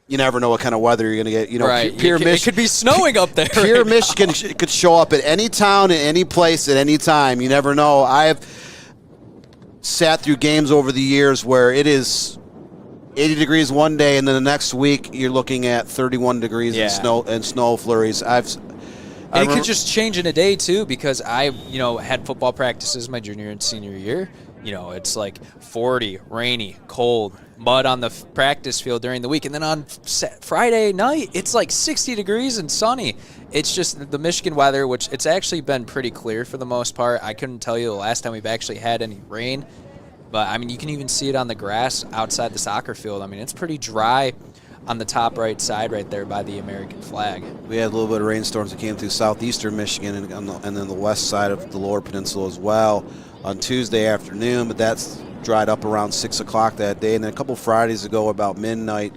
you never know what kind of weather you're going to get. You know, right. It could be snowing up there. Pure right Michigan could show up at any town, in any place, at any time. You never know. I've sat through games over the years where it is 80 degrees one day, and then the next week you're looking at 31 degrees and snow flurries. It could just change in a day too, because I, had football practices my junior and senior year. It's like 40, rainy, cold, mud on the practice field during the week. And then on Friday night, it's like 60 degrees and sunny. It's just the Michigan weather, which it's actually been pretty clear for the most part. I couldn't tell you the last time we've actually had any rain. But, I mean, you can even see it on the grass outside the soccer field. I mean, it's pretty dry on the top right side right there by the American flag. We had a little bit of rainstorms that came through southeastern Michigan and then the west side of the lower peninsula as well on Tuesday afternoon, but that's dried up around 6 o'clock that day. And then a couple Fridays ago, about midnight,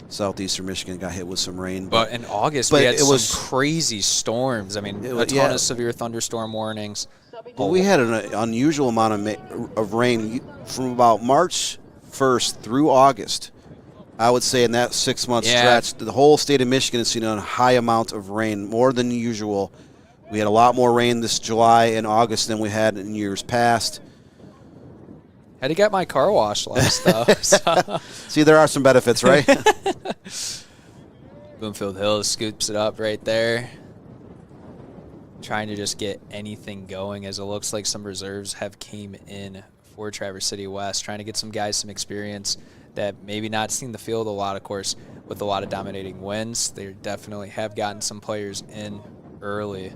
southeastern Michigan got hit with some rain. But in August, we had some crazy storms. I mean, a ton of severe thunderstorm warnings. But we had an unusual amount of rain from about March 1st through August. I would say in that 6-month stretch, the whole state of Michigan has seen a high amount of rain, more than usual. We had a lot more rain this July and August than we had in years past. Had to get my car washed last, though. So. See, there are some benefits, right? Bloomfield Hills scoops it up right there. Trying to just get anything going, as it looks like some reserves have came in for Traverse City West, trying to get some guys some experience that maybe not seen the field a lot, of course, with a lot of dominating wins. They definitely have gotten some players in early,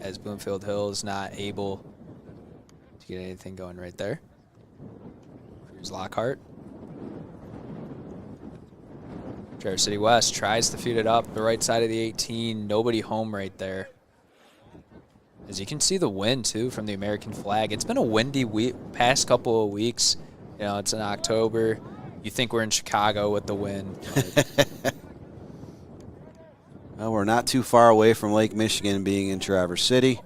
as Bloomfield Hills not able to get anything going right there. Here's Lockhart. Traverse City West tries to feed it up the right side of the 18. Nobody home right there. As you can see the wind, too, from the American flag. It's been a windy past couple of weeks. It's in October. You think we're in Chicago with the wind. Well, we're not too far away from Lake Michigan being in Traverse City.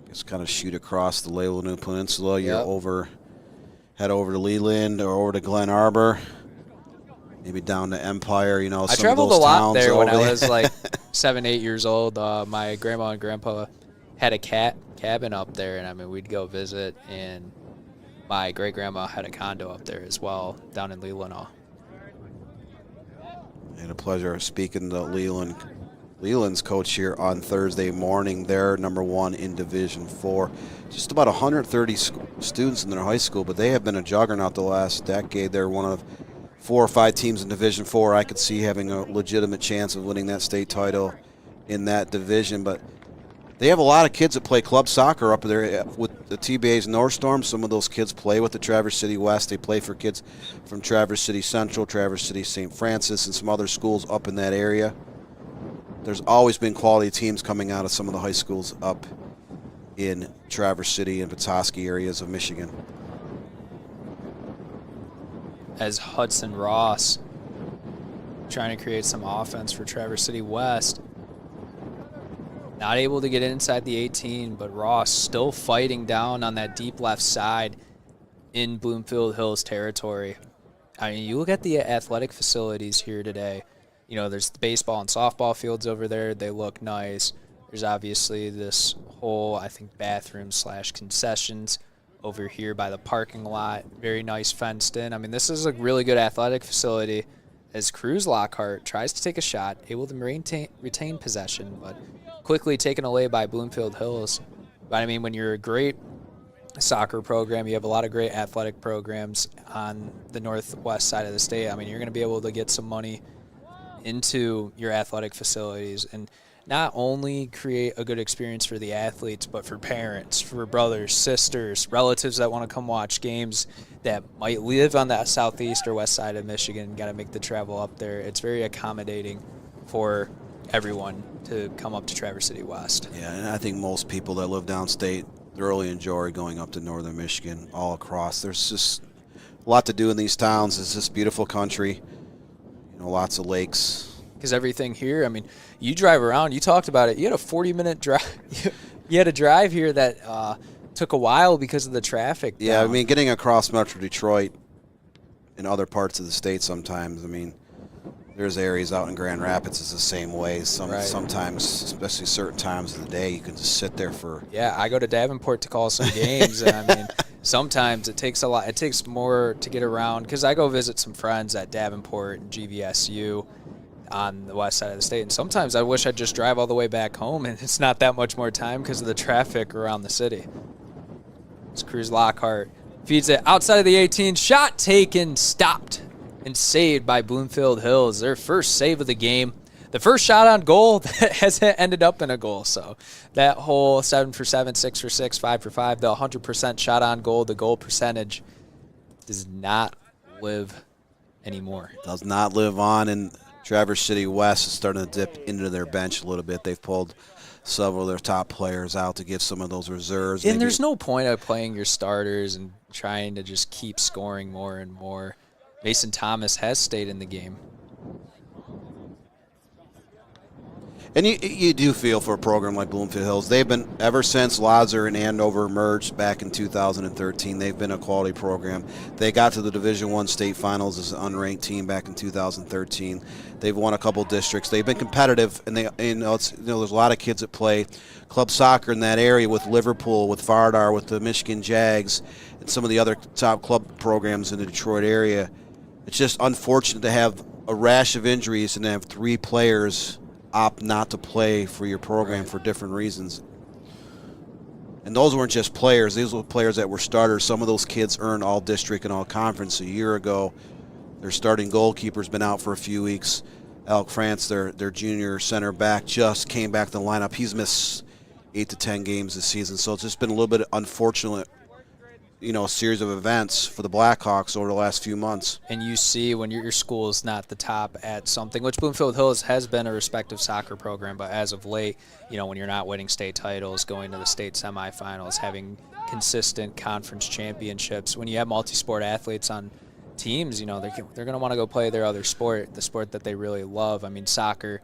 Just kind of shoot across the Leelanau Peninsula. You're head over to Leland or over to Glen Arbor. Maybe down to Empire, I traveled a lot there when I was like 7, 8 years old. My grandma and grandpa had a cabin up there, and I mean, we'd go visit, and my great-grandma had a condo up there as well, down in Leelanau. I had a pleasure of speaking to Leland's coach here on Thursday morning. They're #1 in Division 4. Just about 130 students in their high school, but they have been a juggernaut the last decade. They're one of 4 or 5 teams in Division 4 I could see having a legitimate chance of winning that state title in that division. But they have a lot of kids that play club soccer up there with the TBA's North Storm. Some of those kids play with the Traverse City West. They play for kids from Traverse City Central, Traverse City St. Francis, and some other schools up in that area. There's always been quality teams coming out of some of the high schools up in Traverse City and Petoskey areas of Michigan. As Hudson Ross trying to create some offense for Traverse City West. Not able to get inside the 18, but Ross still fighting down on that deep left side in Bloomfield Hills territory. I mean, you look at the athletic facilities here today. There's the baseball and softball fields over there. They look nice. There's obviously this whole, I think, bathroom/concessions over here by the parking lot. Very nice fenced in. I mean, this is a really good athletic facility, as Cruz Lockhart tries to take a shot, able to retain possession, but quickly taken away by Bloomfield Hills. But I mean, when you're a great soccer program, you have a lot of great athletic programs on the northwest side of the state. I mean, you're going to be able to get some money into your athletic facilities. And not only create a good experience for the athletes, but for parents, for brothers, sisters, relatives that want to come watch games that might live on the southeast or west side of Michigan, got to make the travel up there. It's very accommodating for everyone to come up to Traverse City West. Yeah, and I think most people that live downstate thoroughly enjoy going up to northern Michigan all across. There's just a lot to do in these towns. It's just beautiful country, lots of lakes. Because everything here, I mean, you drive around, you talked about it, you had a 40-minute drive. You had a drive here that took a while because of the traffic. Yeah, I mean, getting across Metro Detroit and other parts of the state sometimes, I mean, there's areas out in Grand Rapids it's the same way. Sometimes, especially certain times of the day, you can just sit there for... Yeah, I go to Davenport to call some games, and I mean, sometimes it takes a lot. It takes more to get around, because I go visit some friends at Davenport and GVSU on the west side of the state, and sometimes I wish I'd just drive all the way back home, and it's not that much more time because of the traffic around the city. It's Cruz Lockhart. Feeds it outside of the 18. Shot taken, stopped, and saved by Bloomfield Hills. Their first save of the game. The first shot on goal that has ended up in a goal. So that whole 7 for 7, 6 for 6, 5 for 5, the 100% shot on goal, the goal percentage does not live anymore. Does not live on, and Traverse City West is starting to dip into their bench a little bit. They've pulled several of their top players out to give some of those reserves. And there's no point of playing your starters and trying to just keep scoring more and more. Mason Thomas has stayed in the game. And you do feel for a program like Bloomfield Hills. They've been, ever since Lodzer and Andover merged back in 2013, they've been a quality program. They got to the Division I state finals as an unranked team back in 2013. They've won a couple districts. They've been competitive, and there's a lot of kids that play club soccer in that area with Liverpool, with Vardar, with the Michigan Jags, and some of the other top club programs in the Detroit area. It's just unfortunate to have a rash of injuries and to have 3 players opt not to play for your program for different reasons. And those weren't just players. These were players that were starters. Some of those kids earned all district and all conference a year ago. Their starting goalkeeper's been out for a few weeks. Alec France, their junior center back, just came back to the lineup. He's missed 8 to 10 games this season. So it's just been a little bit unfortunate, a series of events for the Blackhawks over the last few months. And you see when your school is not the top at something, which Bloomfield Hills has been a respective soccer program, but as of late, when you're not winning state titles, going to the state semifinals, having consistent conference championships, when you have multi-sport athletes on teams, they're going to want to go play their other sport, the sport that they really love. I mean, soccer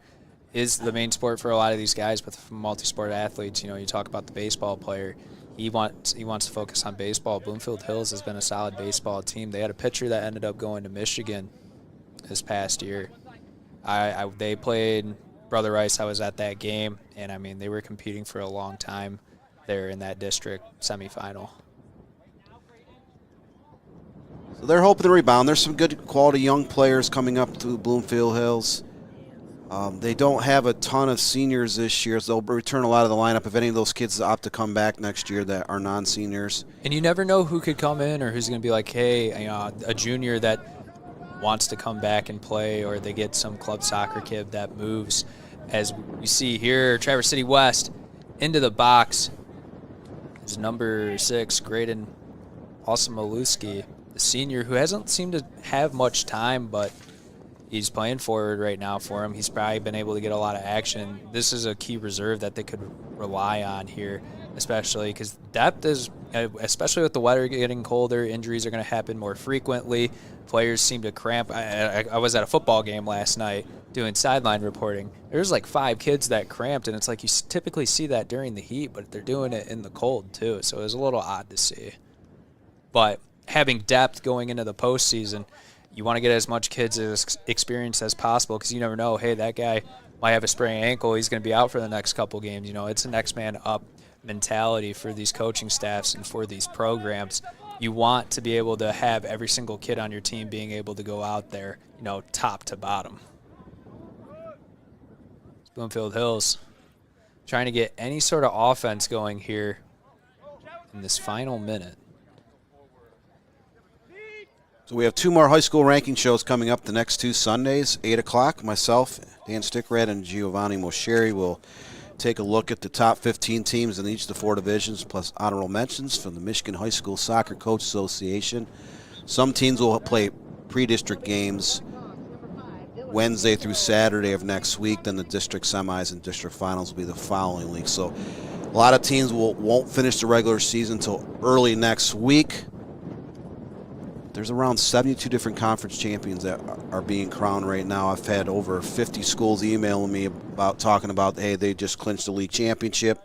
is the main sport for a lot of these guys, but for multi-sport athletes, you talk about the baseball player. He wants to focus on baseball. Bloomfield Hills has been a solid baseball team. They had a pitcher that ended up going to Michigan this past year. They played Brother Rice. I was at that game, and I mean they were competing for a long time there in that district semifinal. So they're hoping to rebound. There's some good quality young players coming up to Bloomfield Hills. They don't have a ton of seniors this year, so they'll return a lot of the lineup if any of those kids opt to come back next year that are non-seniors. And you never know who could come in or who's going to be like, hey, a junior that wants to come back and play, or they get some club soccer kid that moves. As we see here, Traverse City West into the box is number 6, Graydon Osmaluski, the senior who hasn't seemed to have much time, but he's playing forward right now for him. He's probably been able to get a lot of action. This is a key reserve that they could rely on here, especially because depth is, especially with the weather getting colder, injuries are going to happen more frequently. Players seem to cramp. I was at a football game last night doing sideline reporting. There's like 5 kids that cramped, and it's like you typically see that during the heat, but they're doing it in the cold too, so it was a little odd to see. But having depth going into the postseason, you want to get as much kids experience as possible because you never know, hey, that guy might have a sprained ankle. He's going to be out for the next couple games. It's a next man up mentality for these coaching staffs and for these programs. You want to be able to have every single kid on your team being able to go out there, top to bottom. Bloomfield Hills trying to get any sort of offense going here in this final minute. So we have 2 more high school ranking shows coming up the next 2 Sundays, 8 o'clock. Myself Dan Stickrad and Giovanni Moscheri will take a look at the top 15 teams in each of the 4 divisions, plus honorable mentions from the Michigan High School Soccer Coach Association. Some teams will play pre-district games Wednesday through Saturday of next week. Then the district semis and district finals will be the following week. So a lot of teams won't finish the regular season until early next week. There's around 72 different conference champions that are being crowned right now. I've had over 50 schools emailing me talking about, hey, they just clinched the league championship,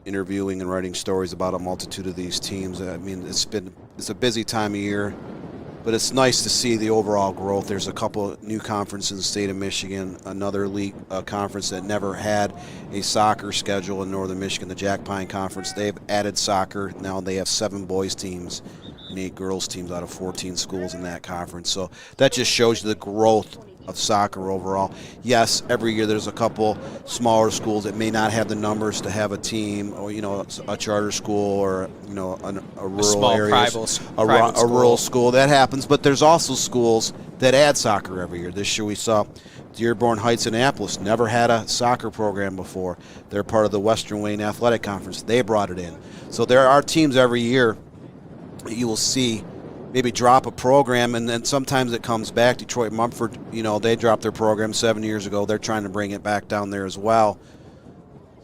interviewing and writing stories about a multitude of these teams. I mean, it's a busy time of year, but it's nice to see the overall growth. There's a couple of new conferences in the state of Michigan, another league conference that never had a soccer schedule in northern Michigan, the Jack Pine Conference. They've added soccer. Now they have 7 boys teams and 8 girls teams out of 14 schools in that conference. So that just shows you the growth of soccer overall. Yes, every year there's a couple smaller schools that may not have the numbers to have a team, or a charter school, or a rural area, a rural school. That happens, but there's also schools that add soccer every year. This year we saw Dearborn Heights Annapolis never had a soccer program before. They're part of the Western Wayne Athletic Conference. They brought it in. So there are teams every year that you will see maybe drop a program, and then sometimes it comes back. Detroit Mumford, they dropped their program 7 years ago. They're trying to bring it back down there as well.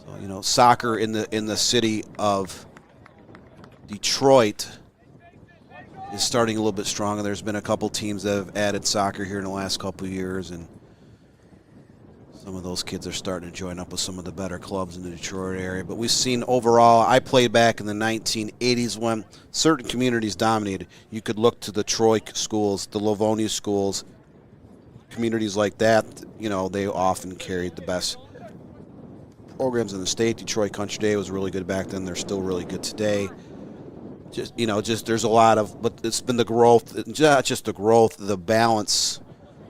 So, soccer in the city of Detroit is starting a little bit stronger. There's been a couple teams that have added soccer here in the last couple of years, and some of those kids are starting to join up with some of the better clubs in the Detroit area. But we've seen overall, I played back in the 1980s when certain communities dominated. You could look to the Troy schools, the Livonia schools, communities like that. They often carried the best programs in the state. Detroit Country Day was really good back then. They're still really good today. Just there's a lot of, but it's been the growth, not just the growth, the balance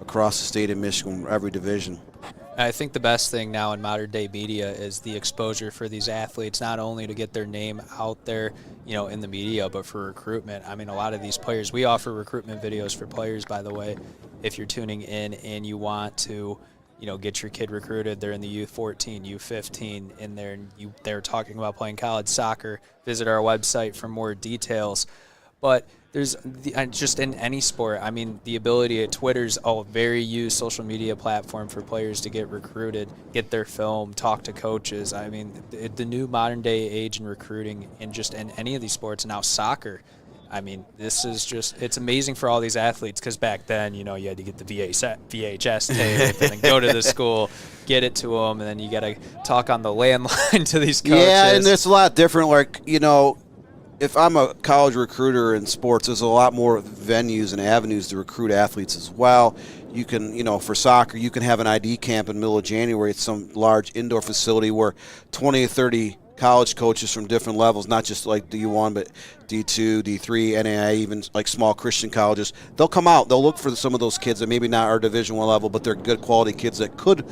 across the state of Michigan, every division. I think the best thing now in modern day media is the exposure for these athletes, not only to get their name out there, in the media, but for recruitment. I mean, a lot of these players, we offer recruitment videos for players, by the way. If you're tuning in and you want to, get your kid recruited, they're in the U14, U15 in there, and they're talking about playing college soccer, visit our website for more details. But there's just in any sport, I mean, the ability at Twitter's a very used social media platform for players to get recruited, get their film, talk to coaches. I mean, the new modern day age in recruiting and just in any of these sports, now soccer. I mean, this is just, it's amazing for all these athletes, because back then, you had to get the VHS tape and then go to the school, get it to them, and then you got to talk on the landline to these coaches. Yeah, and it's a lot different. Like, if I'm a college recruiter in sports, there's a lot more venues and avenues to recruit athletes as well. You can, for soccer, you can have an ID camp in the middle of January at some large indoor facility where 20 or 30 college coaches from different levels, not just like D1, but D2, D3, NAIA, even like small Christian colleges, they'll come out. They'll look for some of those kids that maybe not are Division I level, but they're good quality kids that could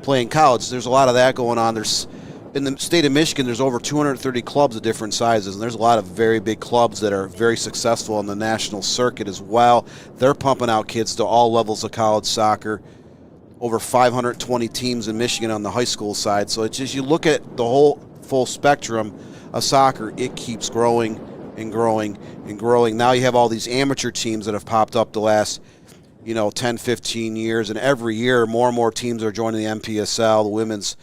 play in college. There's a lot of that going on. In the state of Michigan, there's over 230 clubs of different sizes, and there's a lot of very big clubs that are very successful on the national circuit as well. They're pumping out kids to all levels of college soccer. Over 520 teams in Michigan on the high school side. So it's just, you look at the whole full spectrum of soccer, it keeps growing and growing and growing. Now you have all these amateur teams that have popped up the last 10, 15 years, and every year more and more teams are joining the MPSL, the Women's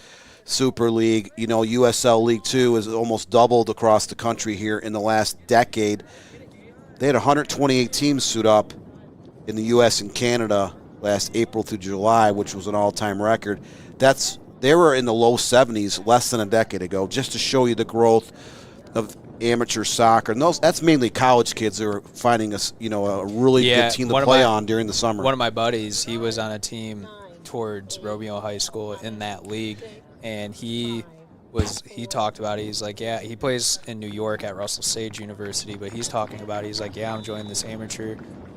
Super League. USL League 2 has almost doubled across the country here in the last decade. They had 128 teams suit up in the U.S. and Canada last April through July, which was an all-time record. They were in the low 70s less than a decade ago, just to show you the growth of amateur soccer. And that's mainly college kids who are finding a really good team to play on during the summer. One of my buddies, he was on a team towards Romeo High School in that league, and he talked about it. He's like, yeah, he plays in New York at Russell Sage University, but he's talking about it. He's like, yeah, I'm joining this amateur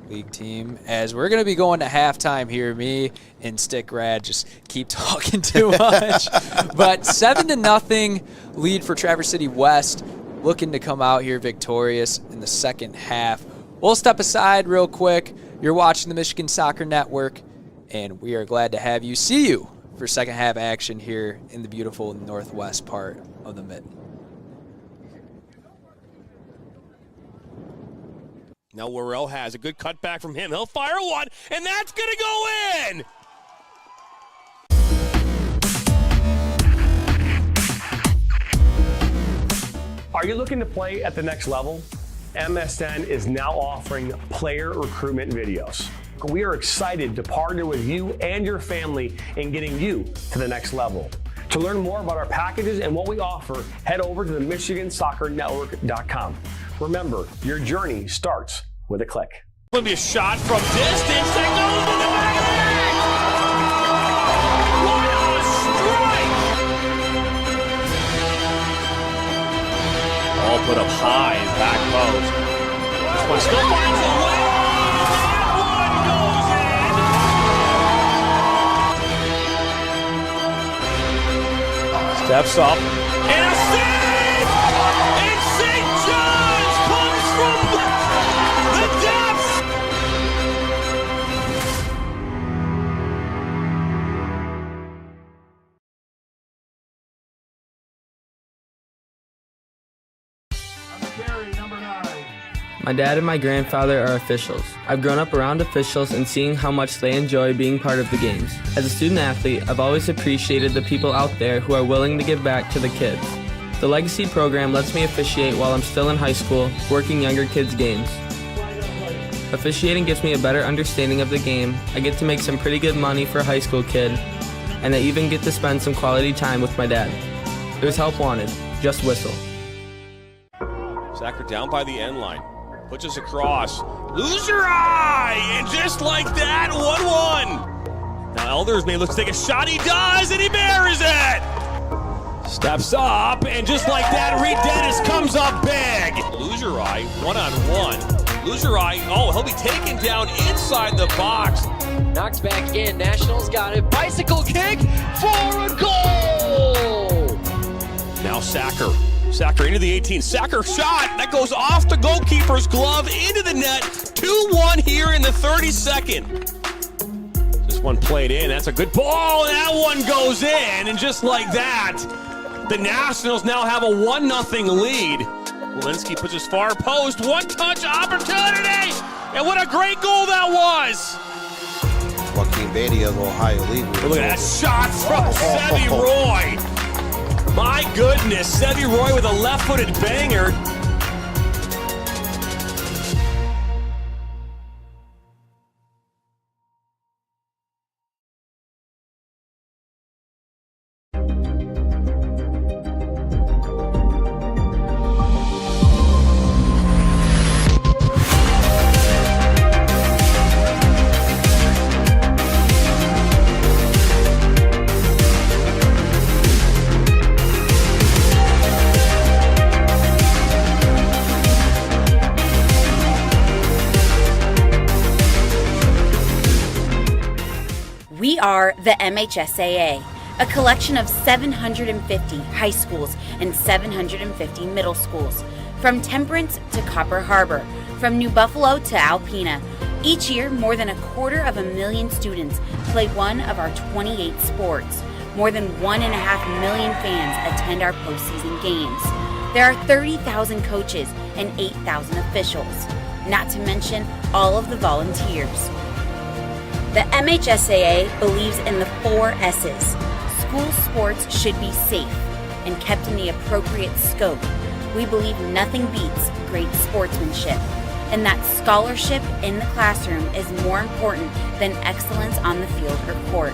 league team. As we're going to be going to halftime here, me and Stickrad just keep talking too much. But 7-0 lead for Traverse City West, looking to come out here victorious in the second half. We'll step aside real quick. You're watching the Michigan Soccer Network, and we are glad to see you for second half action here in the beautiful northwest part of the Mitten. Now Worrell has a good cutback from him. He'll fire one, and that's going to go in! Are you looking to play at the next level? MSN is now offering player recruitment videos. We are excited to partner with you and your family in getting you to the next level. To learn more about our packages and what we offer, head over to the MichiganSoccerNetwork.com. Remember, your journey starts with a click. Going to be a shot from distance that goes in the back of the net! What a strike! Ball put up high in back post. This one still finds a way. Steps up, and a save! And St. John's comes from the depths! My dad and my grandfather are officials. I've grown up around officials and seeing how much they enjoy being part of the games. As a student athlete, I've always appreciated the people out there who are willing to give back to the kids. The Legacy program lets me officiate while I'm still in high school, working younger kids' games. Officiating gives me a better understanding of the game. I get to make some pretty good money for a high school kid, and I even get to spend some quality time with my dad. There's help wanted. Just whistle. Sacker down by the end line. Puts us across. Lose your eye! And just like that, 1-1. Now Elders may look to take a shot. He does, and he buries it! Steps up, and just like that, Reed Dennis comes up big. Lose your eye, 1-on-1. Lose your eye. Oh, he'll be taken down inside the box. Knocked back in. Nationals got it. Bicycle kick for a goal! Now Sacker. Sacker into the 18. Sacker shot. That goes off the goalkeeper's glove into the net. 2-1 here in the 32nd. This one played in. That's a good ball. And that one goes in. And just like that, the Nationals now have a 1-0 lead. Walensky puts his far post. One-touch opportunity. And what a great goal that was. Joaquin Beatty of Ohio League. Look at that shot from Sevi Roy. My goodness, Sevi Roy with a left-footed banger. We are the MHSAA, a collection of 750 high schools and 750 middle schools, from Temperance to Copper Harbor, from New Buffalo to Alpena. Each year, more than 250,000 students play one of our 28 sports. More than 1.5 million fans attend our postseason games. There are 30,000 coaches and 8,000 officials, not to mention all of the volunteers. The MHSAA believes in the 4 S's. School sports should be safe and kept in the appropriate scope. We believe nothing beats great sportsmanship, and that scholarship in the classroom is more important than excellence on the field or court.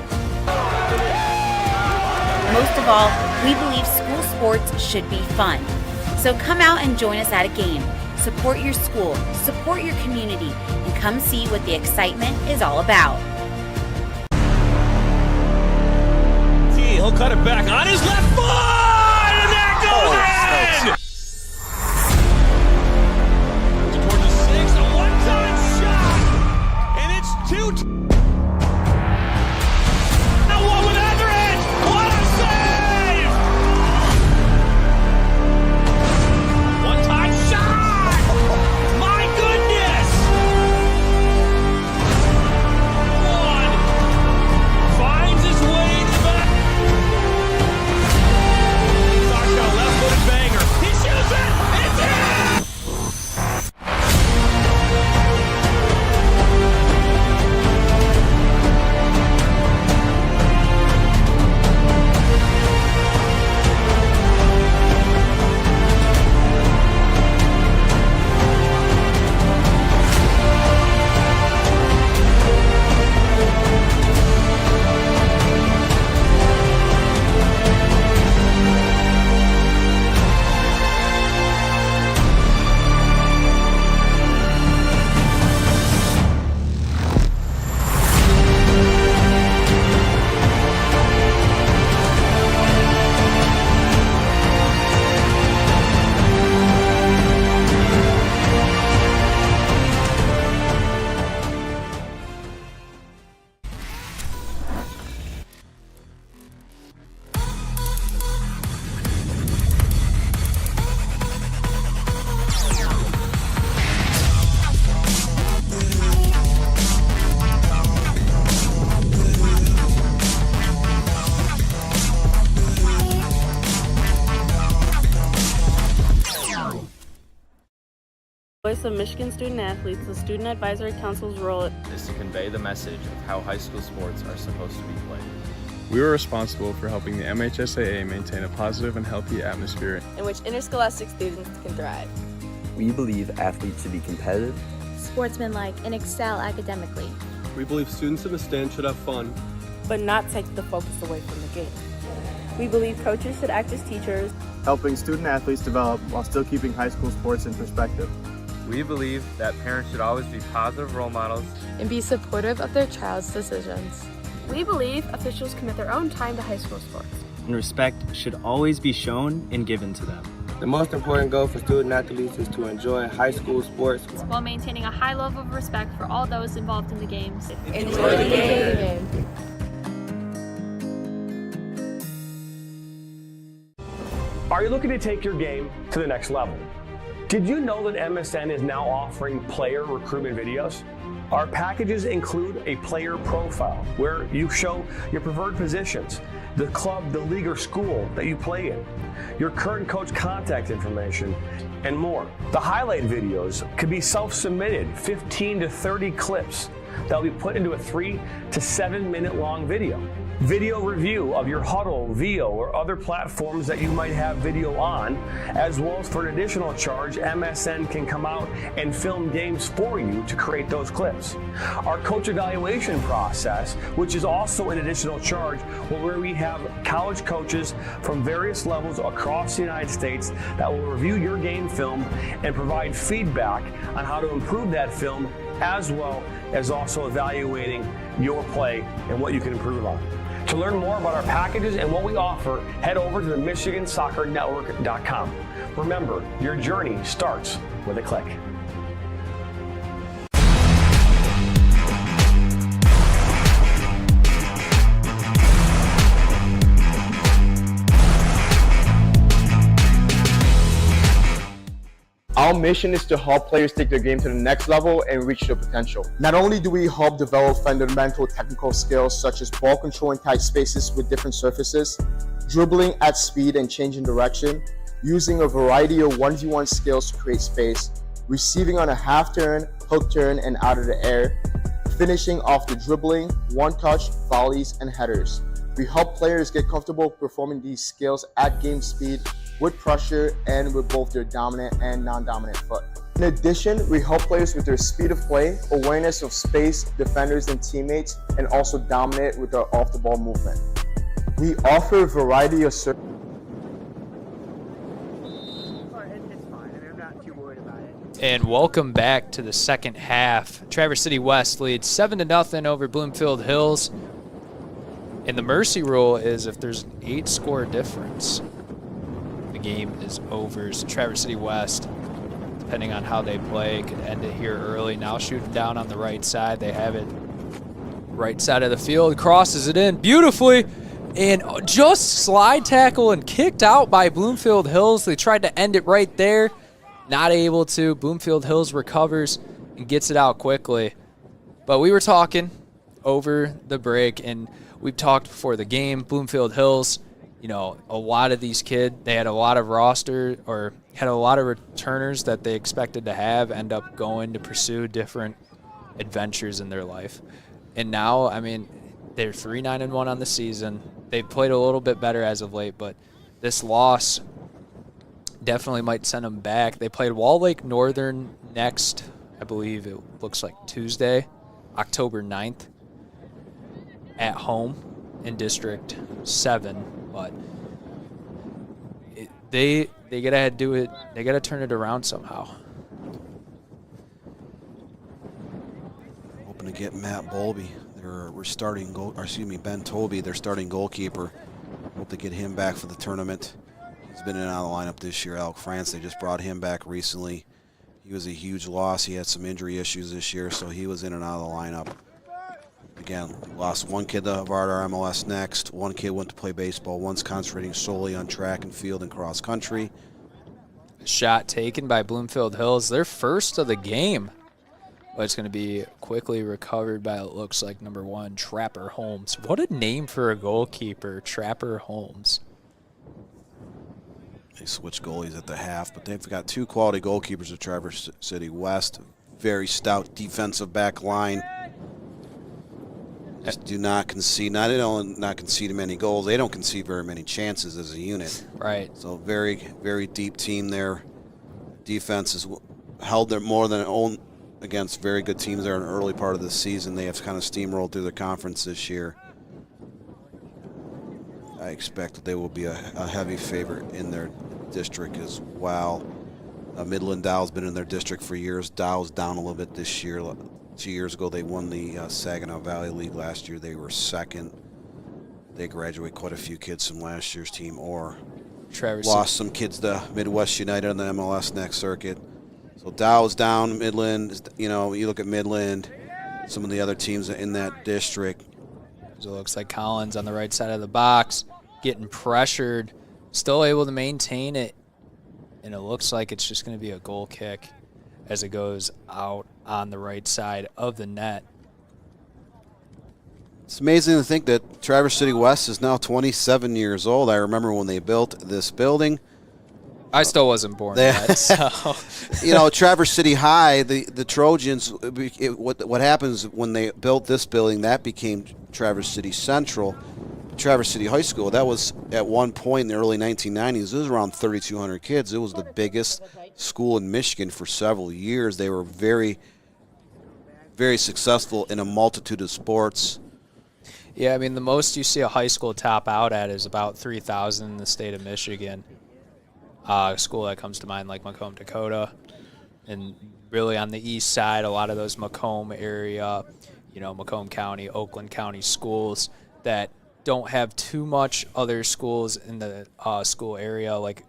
Most of all, we believe school sports should be fun. So come out and join us at a game. Support your school, support your community, and come see what the excitement is all about. He'll cut it back on his left foot, and that goes in! Towards the 6, a one-time shot, and it's 2. Now one with Everett, what a save! One-time shot! My goodness! 1-0. Voice of Michigan Student Athletes, the Student Advisory Council's role is to convey the message of how high school sports are supposed to be played. We were responsible for helping the MHSAA maintain a positive and healthy atmosphere in which interscholastic students can thrive. We believe athletes should be competitive, sportsmanlike, and excel academically. We believe students in the stand should have fun, but not take the focus away from the game. We believe coaches should act as teachers, helping student athletes develop while still keeping high school sports in perspective. We believe that parents should always be positive role models and be supportive of their child's decisions. We believe officials commit their own time to high school sports. And respect should always be shown and given to them. The most important goal for student athletes is to enjoy high school sports while maintaining a high level of respect for all those involved in the games. Enjoy the game. Are you looking to take your game to the next level? Did you know that MSN is now offering player recruitment videos? Our packages include a player profile where you show your preferred positions, the club, the league, or school that you play in, your current coach contact information, and more. The highlight videos could be self-submitted, 15 to 30 clips that will be put into a 3 to 7 minute long video. Video review of your Huddle, VO, or other platforms that you might have video on, as well as for an additional charge, MSN can come out and film games for you to create those clips. Our coach evaluation process, which is also an additional charge, where we have college coaches from various levels across the United States that will review your game film and provide feedback on how to improve that film, as well as also evaluating your play and what you can improve on. To learn more about our packages and what we offer, head over to the MichiganSoccerNetwork.com. Remember, your journey starts with a click. Our mission is to help players take their game to the next level and reach their potential. Not only do we help develop fundamental technical skills such as ball control in tight spaces with different surfaces, dribbling at speed and changing direction, using a variety of 1v1 skills to create space, receiving on a half turn, hook turn, and out of the air, finishing off the dribbling, one-touch, volleys, and headers. We help players get comfortable performing these skills at game speed with pressure and with both their dominant and non-dominant foot. In addition, we help players with their speed of play, awareness of space, defenders and teammates, and also dominate with our off-the-ball movement. We offer a variety of And welcome back to the second half. Traverse City West leads 7-0 over Bloomfield Hills. And the mercy rule is if there's an 8-score difference, the game is over. So Traverse City West, depending on how they play, could end it here early. Now shooting down on the right side. They have it right side of the field. Crosses it in beautifully. And just slide tackle and kicked out by Bloomfield Hills. They tried to end it right there. Not able to. Bloomfield Hills recovers and gets it out quickly. But we were talking over the break, and we've talked before the game. Bloomfield Hills, you know, a lot of these kids, they had a lot of roster or had a lot of returners that they expected to have end up going to pursue different adventures in their life. And now, I mean, they're 3-9-1 on the season. They've played a little bit better as of late, but this loss definitely might send them back. They played Wall Lake Northern next, I believe it looks like Tuesday, October 9th, at home in District 7. But they gotta do it. They gotta turn it around somehow. Hoping to get Matt Bolby. Ben Toby, their starting goalkeeper. Hope to get him back for the tournament. He's been in and out of the lineup this year. Alec France, they just brought him back recently. He was a huge loss. He had some injury issues this year, so he was in and out of the lineup. Again, lost one kid to our MLS next. One kid went to play baseball. One's concentrating solely on track and field and cross country. Shot taken by Bloomfield Hills. Their first of the game. But it's going to be quickly recovered by, it looks like, number 1, Trapper Holmes. What a name for a goalkeeper, Trapper Holmes. They switch goalies at the half, but they've got 2 quality goalkeepers at Traverse City West. Very stout defensive back line. Just do not concede. Not only not concede many goals, they don't concede very many chances as a unit. Right. So very, very deep team there. Defense has held their more than own against very good teams there in the early part of the season. They have kind of steamrolled through the conference this year. I expect that they will be a heavy favorite in their district as well. Midland Dow's been in their district for years. Dow's down a little bit this year. 2 years ago, they won the Saginaw Valley League. Last year, they were second. They graduate quite a few kids from last year's team, or lost some kids to Midwest United on the MLS Next Circuit. So Dow's down. Midland, you look at Midland, some of the other teams in that district. So it looks like Collins on the right side of the box, getting pressured, still able to maintain it, and it looks like it's just going to be a goal kick as it goes out on the right side of the net. It's amazing to think that Traverse City West is now 27 years old. I remember when they built this building. I still wasn't born yet, so. Traverse City High, the Trojans, what happens when they built this building, that became Traverse City Central. Traverse City High School, that was at one point in the early 1990s, it was around 3,200 kids. It was the biggest school in Michigan for several years. They were very, very successful in a multitude of sports. Yeah, I mean, the most you see a high school top out at is about 3,000 in the state of Michigan. A school that comes to mind like Macomb, Dakota. And really on the east side, a lot of those Macomb area, Macomb County, Oakland County schools that don't have too much other schools in the school area, like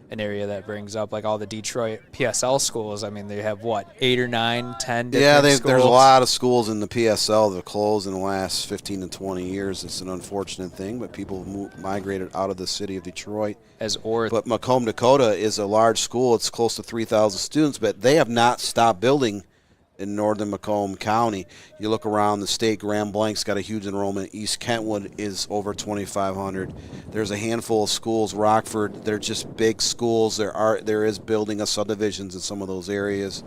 an area that brings up like all the Detroit PSL schools. I mean, they have, 8 or 9, 10 different schools? There's a lot of schools in the PSL that have closed in the last 15 to 20 years. It's an unfortunate thing, but people migrated out of the city of Detroit. But Macomb, Dakota is a large school. It's close to 3,000 students, but they have not stopped building in northern Macomb County. You look around the state, Grand Blanc's got a huge enrollment. East Kentwood is over 2,500. There's a handful of schools. Rockford, they're just big schools. There is building of subdivisions in some of those areas.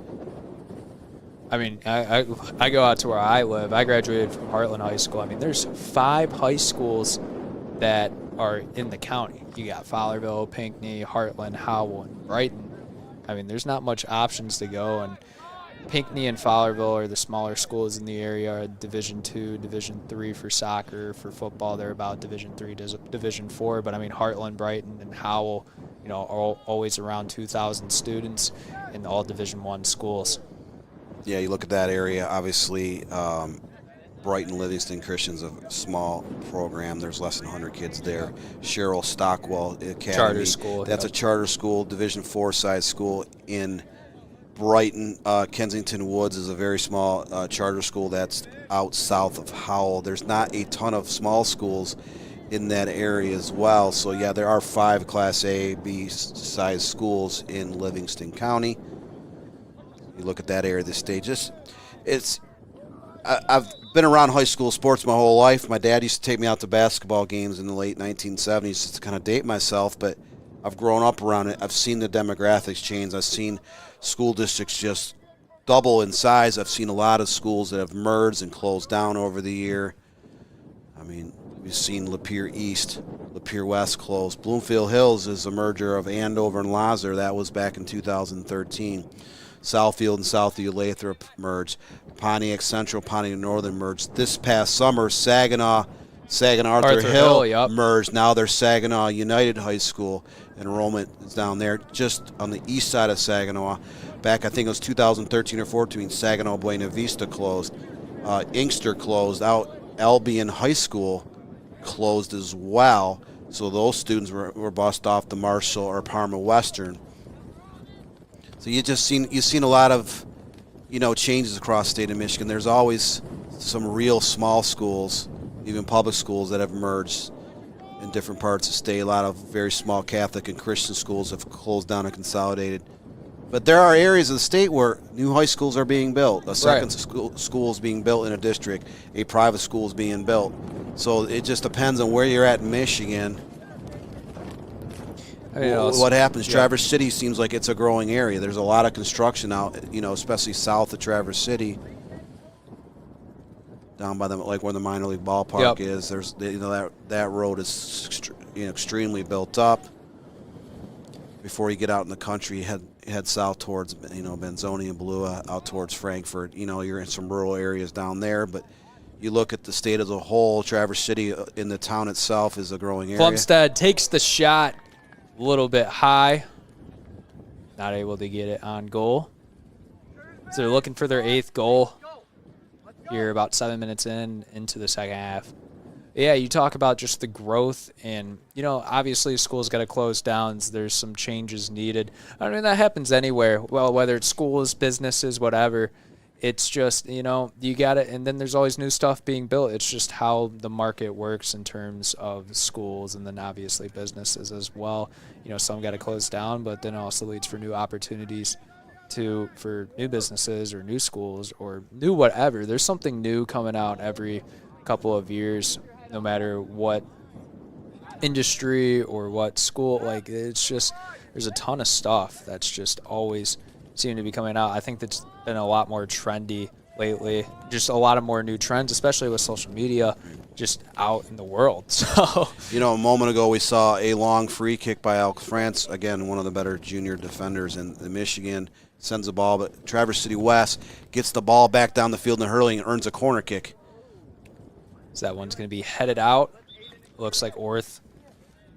I mean, I go out to where I live. I graduated from Heartland High School. I mean, there's 5 high schools that are in the county. You got Fowlerville, Pinckney, Heartland, Howell, and Brighton. I mean, there's not much options to go, and Pinckney and Fowlerville are the smaller schools in the area, Division II, Division III for soccer. For football, they're about Division III, Division IV. But, I mean, Heartland, Brighton, and Howell, are always around 2,000 students in all Division I schools. Yeah, you look at that area, obviously, Brighton Livingston Christian's a small program. There's less than 100 kids there. Cheryl Stockwell Academy. Charter school. That's a charter school, Division IV size school in Brighton. Kensington Woods is a very small charter school that's out south of Howell. There's not a ton of small schools in that area as well. So, yeah, there are 5 Class A, B size schools in Livingston County. You look at that area of the state. I've been around high school sports my whole life. My dad used to take me out to basketball games in the late 1970s just to kind of date myself, but I've grown up around it. I've seen the demographics change. I've seen school districts just double in size. I've seen a lot of schools that have merged and closed down over the year. I mean, we've seen Lapeer East, Lapeer West close. Bloomfield Hills is a merger of Andover and Lazar. That was back in 2013. Southfield and Southview Lathrop merged. Pontiac Central, Pontiac Northern merged. This past summer, Saginaw Arthur Hill merged. Now they're Saginaw United High School. Enrollment is down there just on the east side of Saginaw. Back, I think it was 2013 or 14, Saginaw Buena Vista closed. Inkster closed out. Albion High School closed as well. So those students were bussed off to Marshall or Parma Western. So you've seen a lot of, changes across the state of Michigan. There's always some real small schools, even public schools, that have merged in different parts of the state. A lot of very small Catholic and Christian schools have closed down and consolidated. But there are areas of the state where new high schools are being built. A second school is being built in a district. A private school is being built. So it just depends on where you're at in Michigan. I mean, what happens? Yeah. Traverse City seems like it's a growing area. There's a lot of construction out, especially south of Traverse City, down by where the minor league ballpark is. There's that road is extremely built up. Before you get out in the country, head south towards Benzoni and Balua, out towards Frankfort. You're in some rural areas down there, but you look at the state as a whole. Traverse City in the town itself is a growing area. Plumstead takes the shot a little bit high, not able to get it on goal. So they're looking for their 8th goal here about 7 minutes into the second half. Yeah, you talk about just the growth, and obviously school's got to close down. So there's some changes needed. I mean, that happens anywhere. Well, whether it's schools, businesses, whatever. It's just, you got it, and then there's always new stuff being built. It's just how the market works in terms of schools, and then obviously businesses as well. Some got to close down, but then it also leads for new opportunities for new businesses or new schools or new whatever. There's something new coming out every couple of years, no matter what industry or what school. It's just, there's a ton of stuff that's just always seem to be coming out. I think that's been a lot more trendy lately. Just a lot of more new trends, especially with social media, just out in the world. So, a moment ago we saw a long free kick by Alex France, again, one of the better junior defenders in Michigan, sends the ball, but Traverse City West gets the ball back down the field in the hurling and earns a corner kick. So that one's going to be headed out. Looks like Orth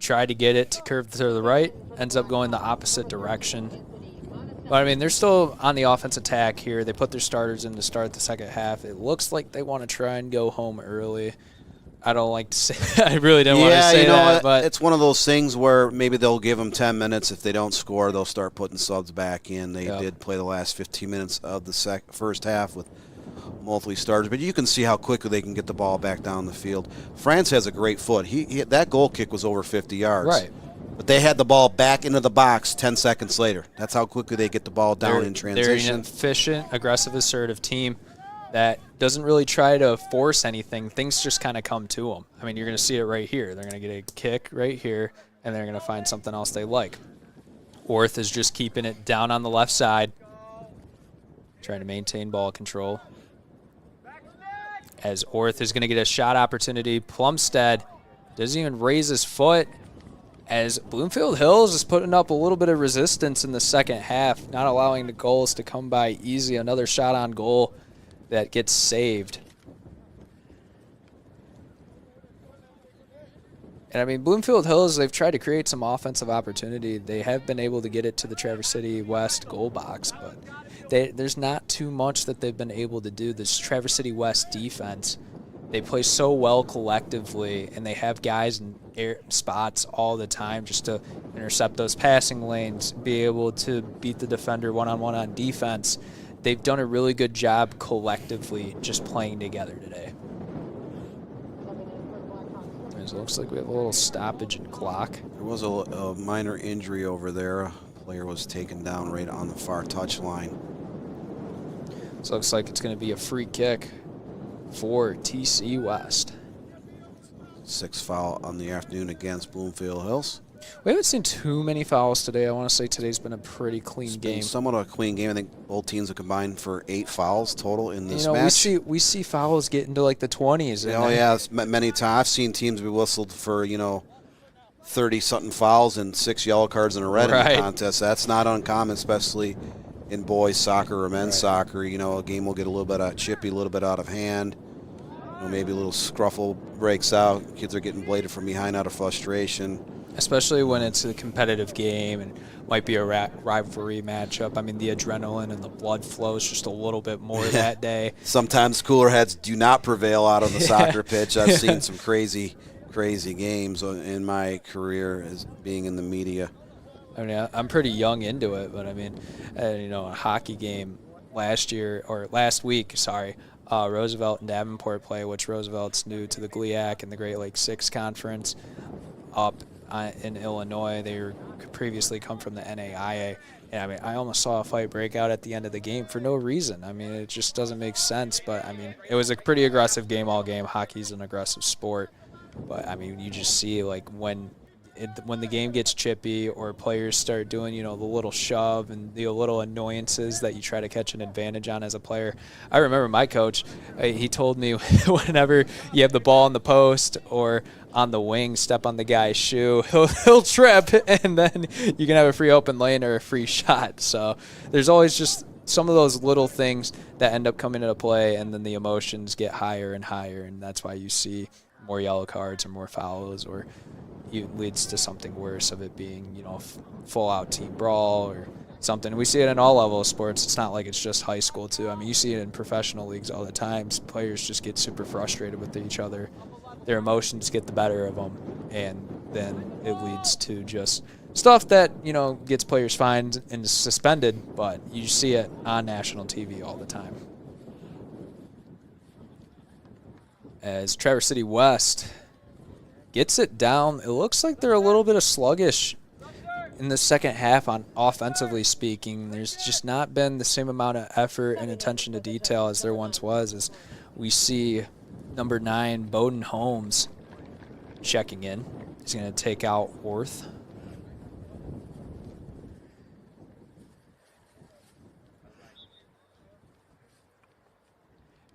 tried to get it to curve to the right, ends up going the opposite direction. But, I mean, they're still on the offense attack here. They put their starters in to start the second half. It looks like they want to try and go home early. I don't like to say I really didn't want to say that. But it's one of those things where maybe they'll give them 10 minutes. If they don't score, they'll start putting subs back in. They did play the last 15 minutes of the first half with multiple starters. But you can see how quickly they can get the ball back down the field. France has a great foot. That goal kick was over 50 yards. Right. But they had the ball back into the box 10 seconds later. That's how quickly they get the ball down in transition. They're an efficient, aggressive, assertive team that doesn't really try to force anything. Things just kind of come to them. I mean, you're going to see it right here. They're going to get a kick right here, and they're going to find something else they like. Orth is just keeping it down on the left side, trying to maintain ball control. As Orth is going to get a shot opportunity, Plumstead doesn't even raise his foot, as Bloomfield Hills is putting up a little bit of resistance in the second half, not allowing the goals to come by easy. Another shot on goal that gets saved. And, I mean, Bloomfield Hills, they've tried to create some offensive opportunity. They have been able to get it to the Traverse City West goal box, but there's not too much that they've been able to do. This Traverse City West defense, they play so well collectively, and they have guys in air spots all the time just to intercept those passing lanes, be able to beat the defender one-on-one on defense. They've done a really good job collectively just playing together today. It looks like we have a little stoppage in clock. There was a minor injury over there. A player was taken down right on the far touch line. So it looks like it's going to be a free kick for TC West. 6th foul on the afternoon against Bloomfield Hills. We haven't seen too many fouls today. I want to say today's been a pretty clean game. It's somewhat a clean game. I think both teams have combined for 8 fouls total in this match. We see fouls get into like the 20s. Oh, yeah, many times. I've seen teams be whistled for, 30-something fouls and 6 yellow cards and a red in the contest. That's not uncommon, especially in boys soccer or men's soccer. A game will get a little bit chippy, a little bit out of hand. Maybe a little scruffle breaks out. Kids are getting bladed from behind out of frustration. Especially when it's a competitive game and might be a rivalry matchup. I mean, the adrenaline and the blood flows just a little bit more that day. Sometimes cooler heads do not prevail out on the soccer pitch. I've seen some crazy games in my career as being in the media. I mean, I'm pretty young into it, but I mean, a hockey game last week, Roosevelt and Davenport play, which Roosevelt's new to the GLIAC and the Great Lakes 6 Conference up in Illinois. They were previously come from the NAIA. And, I mean, I almost saw a fight break out at the end of the game for no reason. I mean, it just doesn't make sense. But, I mean, it was a pretty aggressive game all game. Hockey's an aggressive sport. But, I mean, you just see, like, when when the game gets chippy or players start doing, the little shove and the little annoyances that you try to catch an advantage on as a player. I remember my coach, he told me whenever you have the ball in the post or on the wing, step on the guy's shoe, he'll trip, and then you can have a free open lane or a free shot. So there's always just some of those little things that end up coming into play, and then the emotions get higher and higher, and that's why you see more yellow cards or more fouls, or it leads to something worse of it being, full-out team brawl or something. We see it in all levels of sports. It's not like it's just high school, too. I mean, you see it in professional leagues all the time. Players just get super frustrated with each other. Their emotions get the better of them, and then it leads to just stuff that, gets players fined and suspended, but you see it on national TV all the time. As Traverse City West gets it down, it looks like they're a little bit of sluggish in the second half on offensively speaking. There's just not been the same amount of effort and attention to detail as there once was, as we see number 9, Bowden Holmes, checking in. He's going to take out Worth.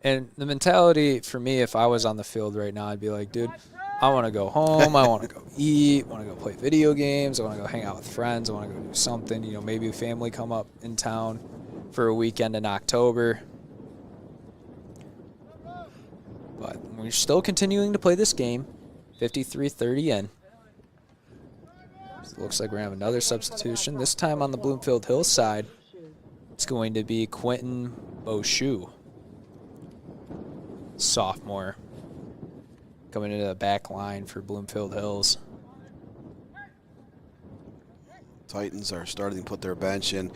And the mentality for me, if I was on the field right now, I'd be like, dude, I want to go home. I want to go eat. I want to go play video games. I want to go hang out with friends. I want to go do something. Maybe a family come up in town for a weekend in October. But we're still continuing to play this game. 53-30 in. So it looks like we're going to have another substitution. This time on the Bloomfield Hills side, it's going to be Quentin Beauchou, sophomore, coming into the back line for Bloomfield Hills. Titans are starting to put their bench in.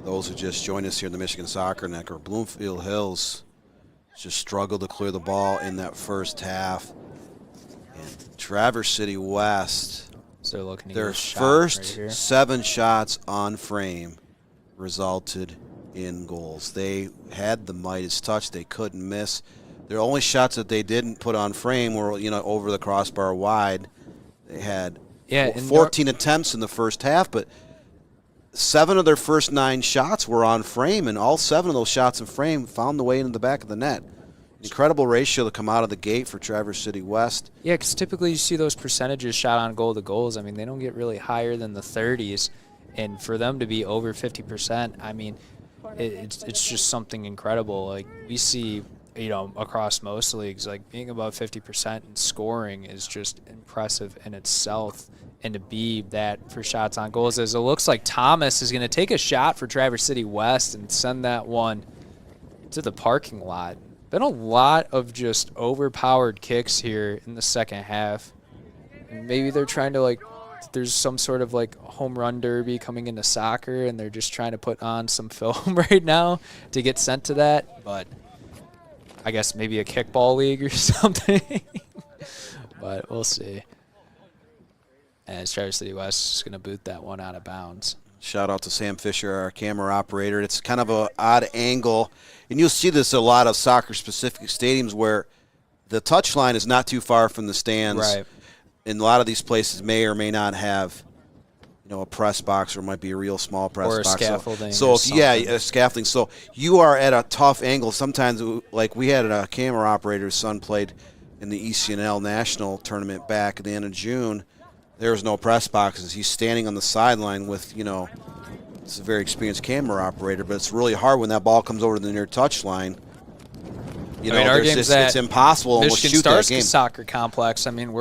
Those who just joined us here in the Michigan Soccer Network, Bloomfield Hills just struggled to clear the ball in that first half. And Traverse City West, so they're looking to their get a shot first right 7 shots on frame resulted in goals. They had the Midas touch. They couldn't miss. Their only shots that they didn't put on frame were, over the crossbar wide. They had 14 attempts in the first half, but 7 of their first 9 shots were on frame, and all 7 of those shots in frame found the way into the back of the net. Incredible ratio to come out of the gate for Traverse City West. Yeah, because typically you see those percentages shot on goal to goals. I mean, they don't get really higher than the 30s, and for them to be over 50%, I mean, it's just something incredible. Like we see, across most leagues, like being above 50% in scoring is just impressive in itself. And to be that for shots on goals, as it looks like Thomas is going to take a shot for Traverse City West and send that one to the parking lot. Been a lot of just overpowered kicks here in the second half. And maybe they're trying to there's some sort of home run derby coming into soccer, and they're just trying to put on some film right now to get sent to that. But I guess maybe a kickball league or something. But we'll see. As Traverse City West is going to boot that one out of bounds. Shout out to Sam Fisher, our camera operator. It's kind of an odd angle, and you'll see this a lot of soccer-specific stadiums where the touchline is not too far from the stands. Right. And a lot of these places may or may not have, a press box, or it might be a real small press box. Or a scaffolding. So a scaffolding. So you are at a tough angle. Sometimes, like we had a camera operator's son played in the ECNL National Tournament back at the end of June. There was no press boxes. He's standing on the sideline with, it's a very experienced camera operator, but it's really hard when that ball comes over to the near touchline. It's impossible to shoot that game. Soccer complex. I mean,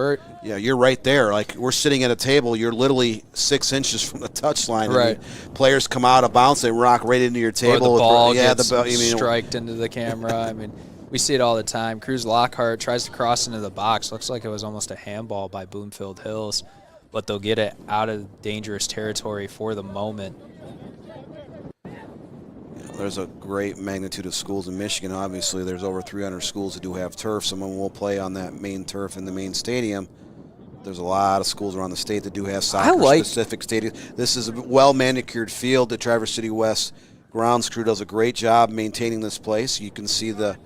you're right there. We're sitting at a table. You're literally 6 inches from the touchline. Right. Players come out of bounds. They rock right into your table. Or the ball gets striked into the camera. I mean, we see it all the time. Cruz Lockhart tries to cross into the box. Looks like it was almost a handball by Bloomfield Hills, but they'll get it out of dangerous territory for the moment. There's a great magnitude of schools in Michigan. Obviously, there's over 300 schools that do have turf. Some of them will play on that main turf in the main stadium. There's a lot of schools around the state that do have soccer-specific stadiums. This is a well-manicured field. The Traverse City West grounds crew does a great job maintaining this place. You can see the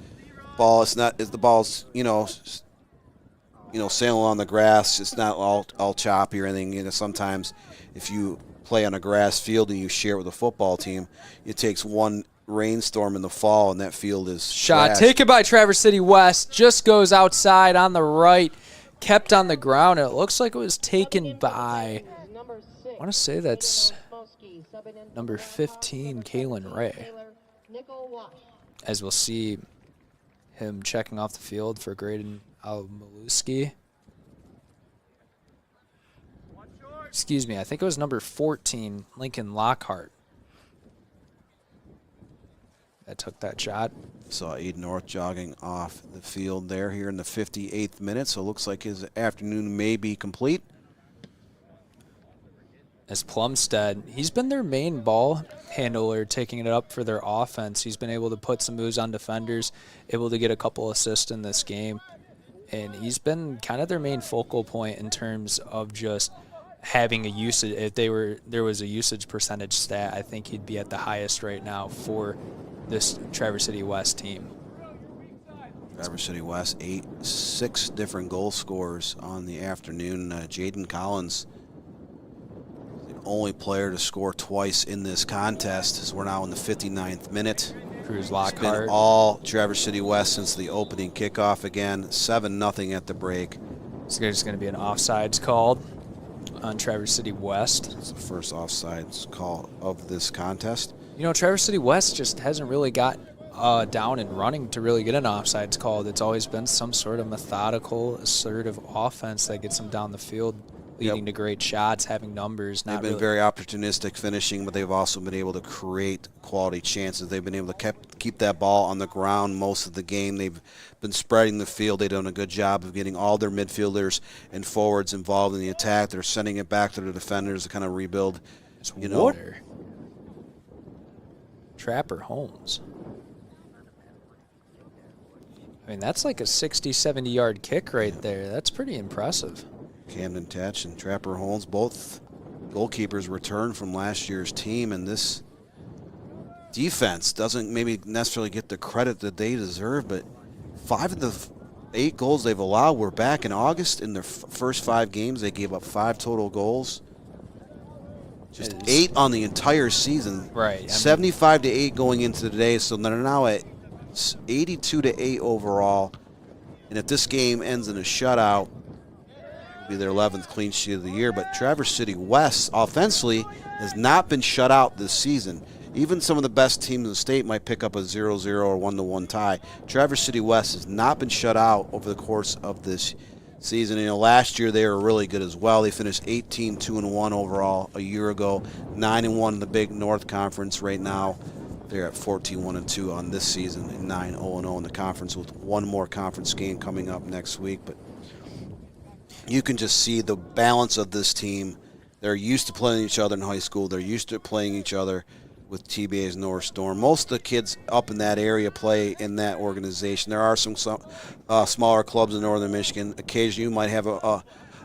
ball. The ball's, sailing on the grass. It's not all choppy or anything. Sometimes if you play on a grass field and you share it with a football team, it takes one rainstorm in the fall and that field is shot trashed. taken by Traverse City West. Just goes outside on the right, kept on the ground. It looks like it was taken by, I want to say that's number 15, Kalen Ray. As we'll see him checking off the field for Graydon Almaluski. Excuse me, I think it was number 14, Lincoln Lockhart, that took that shot. Saw Eden North jogging off the field there here in the 58th minute, so it looks like his afternoon may be complete. As Plumstead, he's been their main ball handler, taking it up for their offense. He's been able to put some moves on defenders, able to get a couple assists in this game. And he's been kind of their main focal point in terms of just having a usage. If there was a usage percentage stat, I think he'd be at the highest right now for this Traverse City West team. Traverse City West, 6 different goal scorers on the afternoon. Jaden Collins, only player to score twice in this contest, as we're now in the 59th minute. Cruz It's Lockhart. been all Traverse City West since the opening kickoff again. 7-0 at the break. So there's going to be an offsides called on Traverse City West. It's the first offsides call of this contest. Traverse City West just hasn't really got down and running to really get an offsides called. It's always been some sort of methodical, assertive offense that gets them down the field, leading to great shots, having numbers. They've been very opportunistic finishing, but they've also been able to create quality chances. They've been able to keep that ball on the ground most of the game. They've been spreading the field. They've done a good job of getting all their midfielders and forwards involved in the attack. They're sending it back to the defenders to kind of rebuild. Water. Trapper Holmes. I mean, that's like a 60, 70-yard kick right there. That's pretty impressive. Camden Tatch and Trapper Holmes, both goalkeepers returned from last year's team, and this defense doesn't maybe necessarily get the credit that they deserve, but 5 of the 8 goals they've allowed were back in August. In their first 5 games, they gave up 5 total goals. Just 8 on the entire season. Right. 75-8 going into today, so they're now at 82-8 overall. And if this game ends in a shutout, it'll be their 11th clean sheet of the year. But Traverse City West offensively has not been shut out this season. Even some of the best teams in the state might pick up a 0-0 or 1-1 tie. Traverse City West has not been shut out over the course of this season. Last year they were really good as well. They finished 18-2-1 overall a year ago, 9-1 in the Big North Conference. Right now they're at 14-1-2 on this season and 9-0-0 in the conference, with one more conference game coming up next week. But you can just see the balance of this team. They're used to playing each other in high school. They're used to playing each other with TBA's North Storm. Most of the kids up in that area play in that organization. There are some smaller clubs in northern Michigan. Occasionally you might have a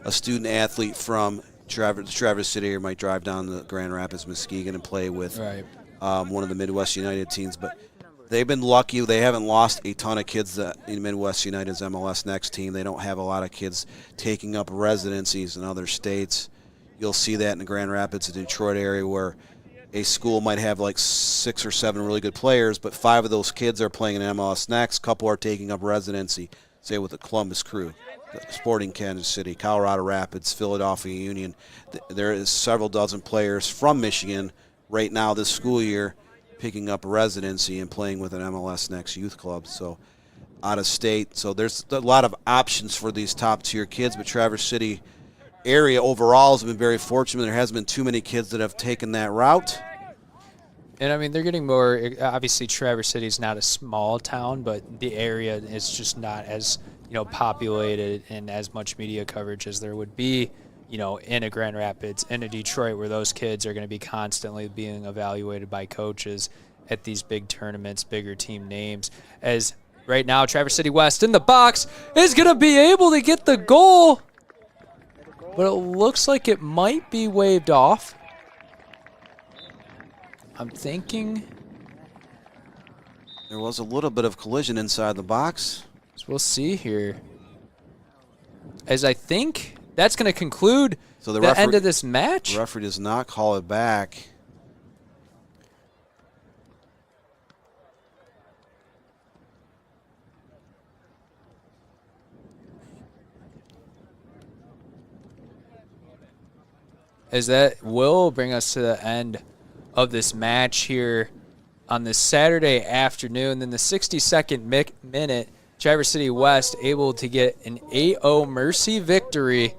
student athlete from Traverse City area might drive down to Grand Rapids, Muskegon and play with one of the Midwest United teams. But they've been lucky. They haven't lost a ton of kids in Midwest United's MLS Next team. They don't have a lot of kids taking up residencies in other states. You'll see that in the Grand Rapids and Detroit area, where a school might have like 6 or 7 really good players, but 5 of those kids are playing in MLS Next. A couple are taking up residency, say with the Columbus Crew, Sporting Kansas City, Colorado Rapids, Philadelphia Union. There is several dozen players from Michigan right now this school year picking up residency and playing with an MLS Next youth club, so out of state. So there's a lot of options for these top-tier kids, but Traverse City area overall has been very fortunate. There hasn't been too many kids that have taken that route. And I mean, they're getting more. Obviously, Traverse City is not a small town, but the area is just not as populated and as much media coverage as there would be, in a Grand Rapids, in a Detroit, where those kids are going to be constantly being evaluated by coaches at these big tournaments, bigger team names. As right now, Traverse City West in the box is going to be able to get the goal. But it looks like it might be waved off. I'm thinking there was a little bit of collision inside the box. So we'll see here. as I think that's going to conclude the end of this match. The referee does not call it back. As that will bring us to the end of this match here on this Saturday afternoon. Then the 62nd minute, Traverse City West able to get an 8-0 Mercy victory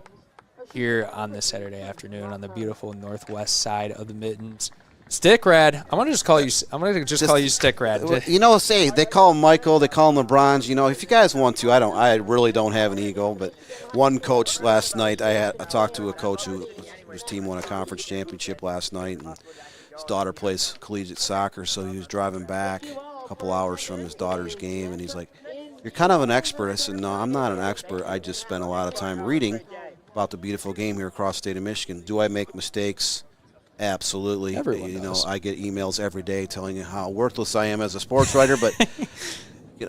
here on this Saturday afternoon on the beautiful northwest side of the Mittens. Stickrad, I'm gonna just call you Stickrad. You know, they call him Michael, they call him LeBron. You know, if you guys want to, I really don't have an ego. But one coach last night, I talked to a coach whose team won a conference championship last night, and his daughter plays collegiate soccer, so he was driving back a couple hours from his daughter's game, and he's like, "You're kind of an expert." I said, "No, I'm not an expert. I just spent a lot of time reading about the beautiful game here across the state of Michigan. Do I make mistakes? Absolutely. Everyone does. I get emails every day telling you how worthless I am as a sports writer, but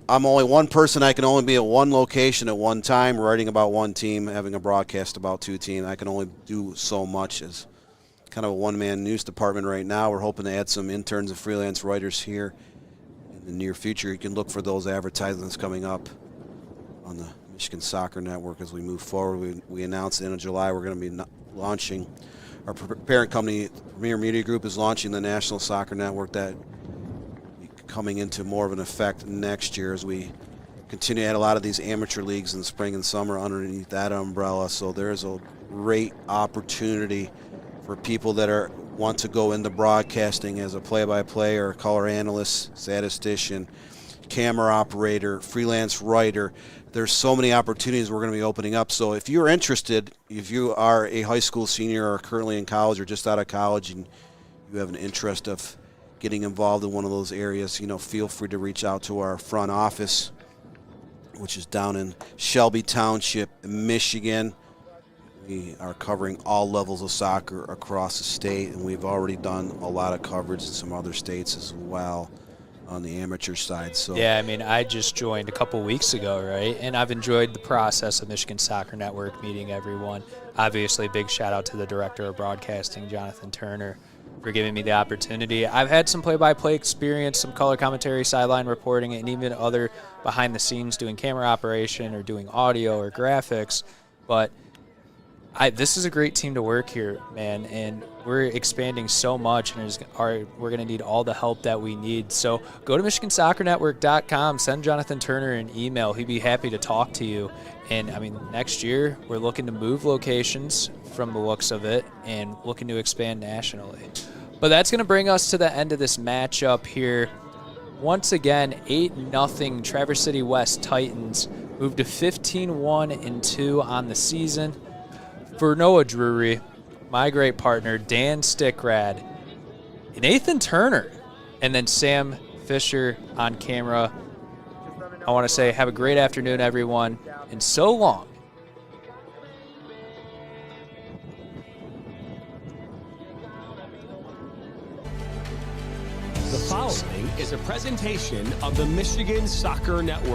I'm only one person. I can only be at one location at one time, writing about one team, having a broadcast about two teams. I can only do so much as kind of a one-man news department right now. We're hoping to add some interns and freelance writers here in the near future. You can look for those advertisements coming up on the Michigan Soccer Network as we move forward. We announced at the end of July we're going to be launching – our parent company, Premier Media Group, is launching the National Soccer Network. That will be coming into more of an effect next year as we continue to add a lot of these amateur leagues in the spring and summer underneath that umbrella. So there's a great opportunity for people that want to go into broadcasting as a play-by-play or color analyst, statistician, camera operator, freelance writer. There's so many opportunities we're going to be opening up. So if you're interested, if you are a high school senior or currently in college or just out of college and you have an interest of getting involved in one of those areas, feel free to reach out to our front office, which is down in Shelby Township, Michigan. We are covering all levels of soccer across the state, and we've already done a lot of coverage in some other states as well on the amateur side. So yeah, I mean, I just joined a couple weeks ago, right? And I've enjoyed the process of Michigan Soccer Network, meeting everyone. Obviously, big shout out to the director of broadcasting, Jonathan Turner, for giving me the opportunity. I've had some play-by-play experience, some color commentary, sideline reporting, and even other behind the scenes doing camera operation or doing audio or graphics. But this is a great team to work here, man, and we're expanding so much, and we're going to need all the help that we need. So go to MichiganSoccerNetwork.com, send Jonathan Turner an email. He'd be happy to talk to you. And, I mean, next year we're looking to move locations from the looks of it and looking to expand nationally. But that's going to bring us to the end of this matchup here. Once again, 8-0 Traverse City West Titans moved to 15-1-2 on the season. For Noah Drury, my great partner, Dan Stickrad, Nathan Turner, and then Sam Fisher on camera, I want to say have a great afternoon, everyone, and so long. The following is a presentation of the Michigan Soccer Network.